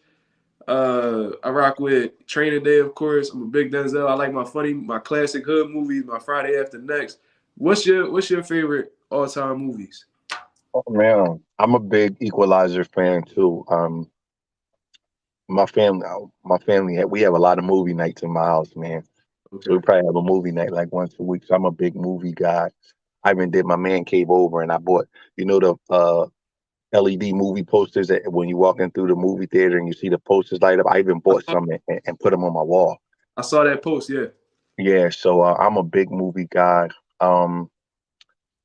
I rock with Training Day, of course. I'm a big Denzel. I like my classic hood movies, my Friday After Next. What's your favorite all time movies? Oh man, I'm a big Equalizer fan too. My family, we have a lot of movie nights in my house, man. So we Okay. probably have a movie night like once a week. So I'm a big movie guy. I even did my man cave over and I bought, the LED movie posters that when you walk in through the movie theater and you see the posters light up. I even I bought saw, some and put them on my wall. I saw that post. Yeah. Yeah, so I'm a big movie guy. Um,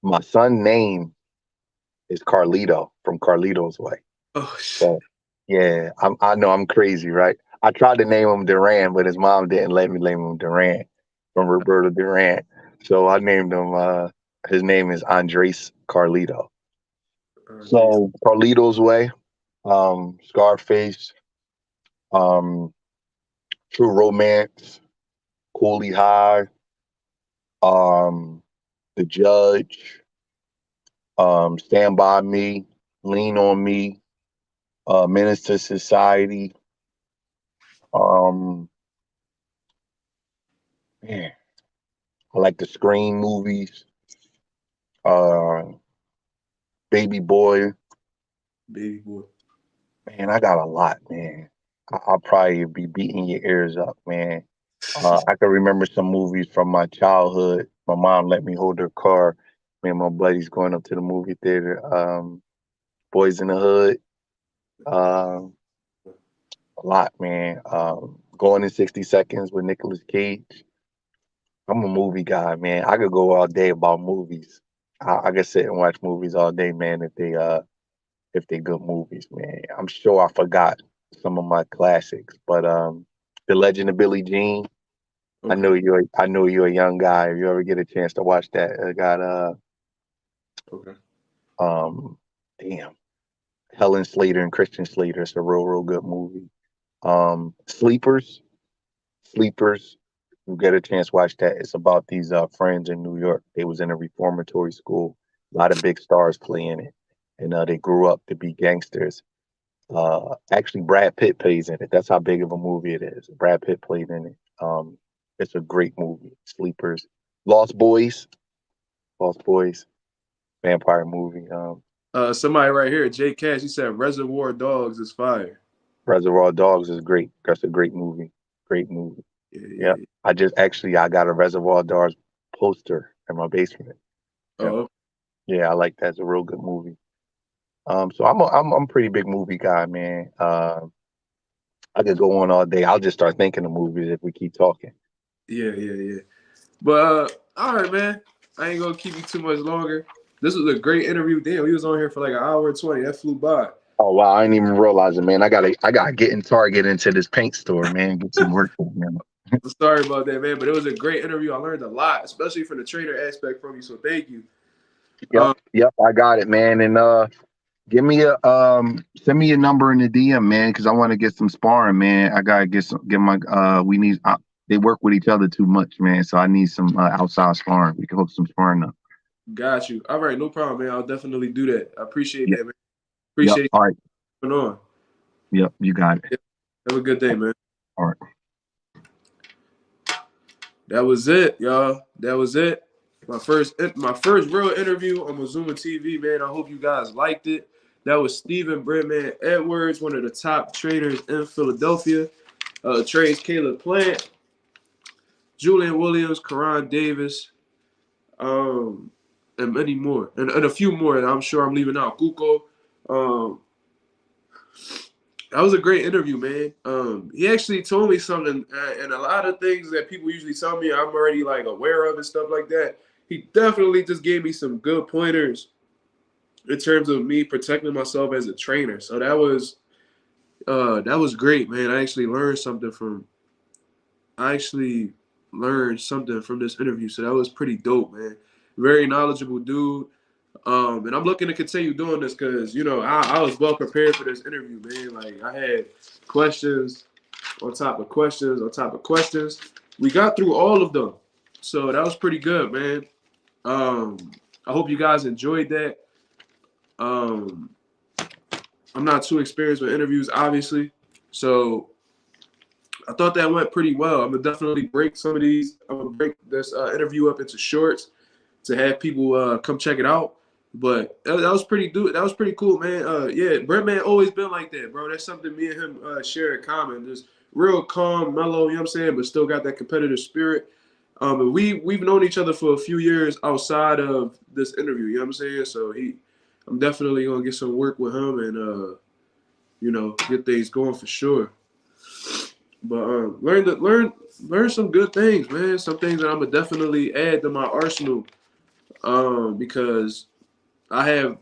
my son name is Carlito from Carlito's Way. Oh shit. So yeah, I know I'm crazy, right? I tried to name him Duran, but his mom didn't let me name him Duran from Roberto Duran. So I named him. His name is Andres Carlito. Jason. So Carlito's Way, Scarface, um, True Romance, Coolie High, um, The Judge, Stand By Me, Lean on Me, Menace to Society. Um, man, I like the Scream movies. Uh, Baby Boy. Baby boy. Man, I got a lot, man. I'll probably be beating your ears up, man. I can remember some movies from my childhood. My mom let me hold her car. Me and my buddies going up to the movie theater. Boys in the Hood. Um, a lot, man. Going in 60 Seconds with Nicolas Cage. I'm a movie guy, man. I could go all day about movies. I could sit and watch movies all day, man. If they good movies, man. I'm sure I forgot some of my classics, but The Legend of Billie Jean. Okay. I know you're a young guy. If you ever get a chance to watch that, it got Okay. um damn, Helen Slater and Christian Slater. It's a real good movie. Sleepers. Sleepers. You get a chance, watch that. It's about these friends in New York. They was in a reformatory school. A lot of big stars play in it, and they grew up to be gangsters. Actually, Brad Pitt plays in it. That's how big of a movie it is. Brad Pitt played in it. It's a great movie. Sleepers. Lost Boys. Lost Boys. Vampire movie. Somebody right here, Jay Cash, he said Reservoir Dogs is fire. Reservoir Dogs is great. That's a great movie. Great movie. Yeah, Yeah. yeah, yeah. I got a Reservoir Dogs poster in my basement. Yeah. Oh, Yeah, I like that. It's a real good movie. So I'm a pretty big movie guy, man. I could go on all day. I'll just start thinking of movies if we keep talking. yeah, yeah, yeah. But all right, man. I ain't gonna keep you too much longer. This was a great interview. Damn, we was on here for like an hour and 20. That flew by. Oh wow, I didn't even realize it, man. I gotta get in Target into this paint store, man. Get some work for man. I'm sorry about that, man. But it was a great interview. I learned a lot, especially from the trainer aspect from you. So thank you. Yep, Um, yep, I got it, man. And give me a send me your number in the DM, man, because I want to get some sparring, man. I gotta get my we need they work with each other too much, man. So I need some outside sparring. We can hook some sparring up. got you. All right, no problem, man. I'll definitely do that. I appreciate Yep, that, man. yep. Appreciate All right. you coming on. Yep, you got it. Yeah, have a good day, man. All right. That was it, y'all. That was it. My first real interview on Mazuma TV, man. I hope you guys liked it. That was Stephen Breadman Edwards, one of the top trainers in Philadelphia. Trains Caleb Plant, Julian Williams, Karan Davis, um, and many more, and a few more. I'm sure I'm leaving out. Cuco. Um, that was a great interview, man. He actually told me something, and a lot of things that people usually tell me I'm already like aware of and stuff like that. He definitely just gave me some good pointers in terms of me protecting myself as a trainer. So that was great, man. I actually learned something from this interview. So that was pretty dope, man. Very knowledgeable dude. And I'm looking to continue doing this because, I was well prepared for this interview, man. Like, I had questions on top of questions on top of questions. We got through all of them. So that was pretty good, man. Um, I hope you guys enjoyed that. Um, I'm not too experienced with interviews, obviously. So I thought that went pretty well. I'm gonna definitely break some of these. I'm gonna break this interview up into shorts to have people come check it out. But that was pretty dude. That was pretty cool, man. Yeah, Breadman always been like that, bro. That's something me and him share in common. Just real calm, mellow. You know what I'm saying? But still got that competitive spirit. And we've known each other for a few years outside of this interview. You know what I'm saying? So I'm definitely gonna get some work with him and get things going for sure. But learn some good things, man. Some things that I'm gonna definitely add to my arsenal. Because I have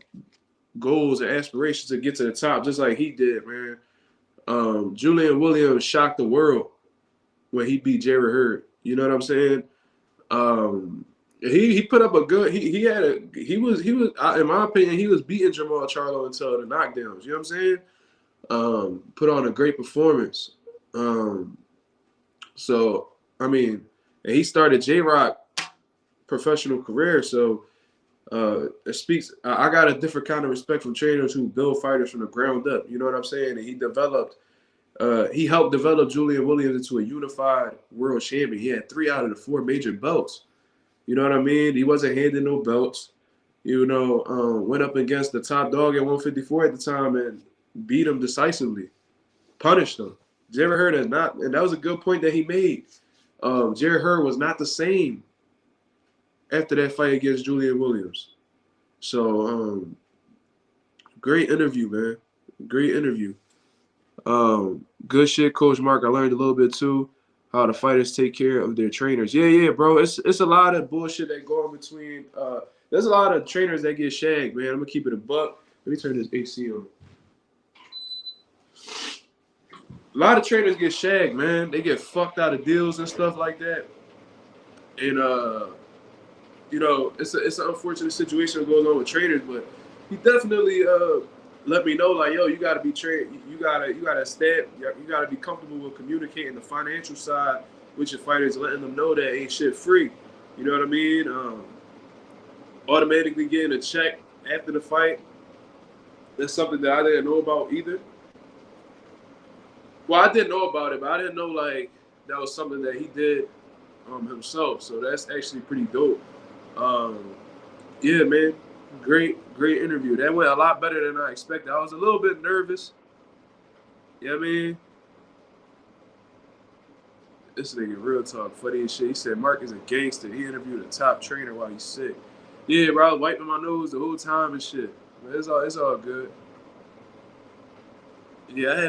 goals and aspirations to get to the top, just like he did, man. Julian Williams shocked the world when he beat Jerry Hurd. You know what I'm saying? He put up a good. He was in my opinion he was beating Jamal Charlo until the knockdowns. You know what I'm saying? Put on a great performance. So I mean, and he started JRock professional career. So it speaks. I got a different kind of respect from trainers who build fighters from the ground up. You know what I'm saying? And he helped develop Julian Williams into a unified world champion. He had 3 out of the 4 major belts. You know what I mean? He wasn't handing no belts. You know, went up against the top dog at 154 at the time and beat him decisively, punished him. Jerry Hurd is not, and that was a good point that he made. Jerry Hurd was not the same after that fight against Julian Williams. So, great interview, man. Great interview. Good shit, Coach Mark. I learned a little bit too how the fighters take care of their trainers. Yeah, bro. It's a lot of bullshit that go in between. There's a lot of trainers that get shagged, man. I'm gonna keep it a buck. Let me turn this AC on. A lot of trainers get shagged, man. They get fucked out of deals and stuff like that. And you know, it's an unfortunate situation that goes on with trainers, but he definitely let me know, like, yo, you gotta be trained, you gotta be comfortable with communicating the financial side with your fighters, letting them know that ain't shit free. You know what I mean? Automatically getting a check after the fight. That's something that I didn't know about either. Well, I didn't know about it, but I didn't know like that was something that he did himself. So that's actually pretty dope. Yeah, man. Great interview. That went a lot better than I expected. I was a little bit nervous. You know what I mean? This nigga real talk, funny as shit. He said Mark is a gangster. He interviewed a top trainer while he's sick. Yeah, bro, I was wiping my nose the whole time and shit. But it's all good. Yeah,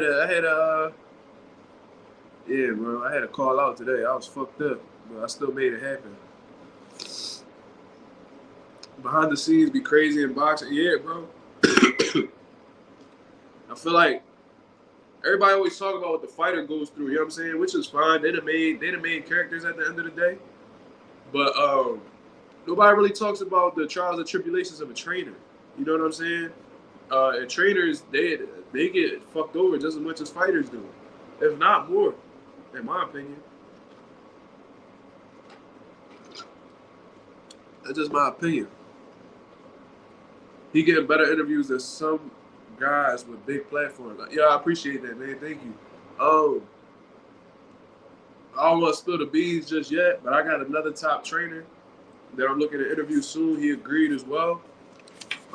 yeah, bro, I had to call out today. I was fucked up, but I still made it happen. Behind the scenes be crazy in boxing. Yeah, bro. I feel like everybody always talk about what the fighter goes through, you know what I'm saying? Which is fine. They the main characters at the end of the day. But nobody really talks about the trials and tribulations of a trainer. You know what I'm saying? And trainers, they get fucked over just as much as fighters do. If not more, in my opinion. That's just my opinion. He getting better interviews than some guys with big platforms. Yeah, I appreciate that, man. Thank you. I don't want to spill the beans just yet, but I got another top trainer that I'm looking to interview soon. He agreed as well.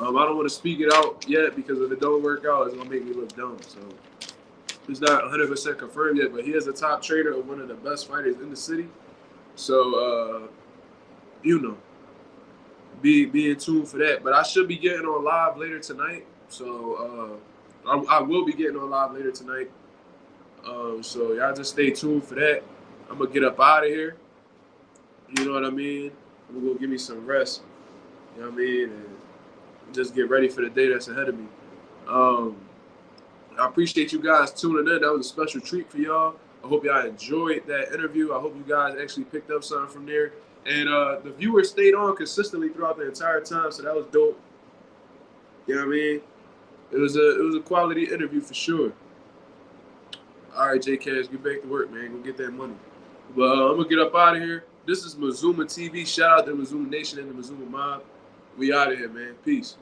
I don't want to speak it out yet because if it don't work out, it's going to make me look dumb. So it's not 100% confirmed yet, but he is a top trainer of one of the best fighters in the city. So, you know. Be in tune for that. But I should be getting on live later tonight. So I will be getting on live later tonight. So y'all just stay tuned for that. I'm going to get up out of here. You know what I mean? I'm going to go give me some rest. You know what I mean? And just get ready for the day that's ahead of me. I appreciate you guys tuning in. That was a special treat for y'all. I hope y'all enjoyed that interview. I hope you guys actually picked up something from there. And the viewers stayed on consistently throughout the entire time, so that was dope. You know what I mean? It was a quality interview for sure. All right, J-Cash, get back to work, man. Go get that money. But I'm going to get up out of here. This is Mazuma TV. Shout out to Mazuma Nation and the Mazuma Mob. We out of here, man. Peace.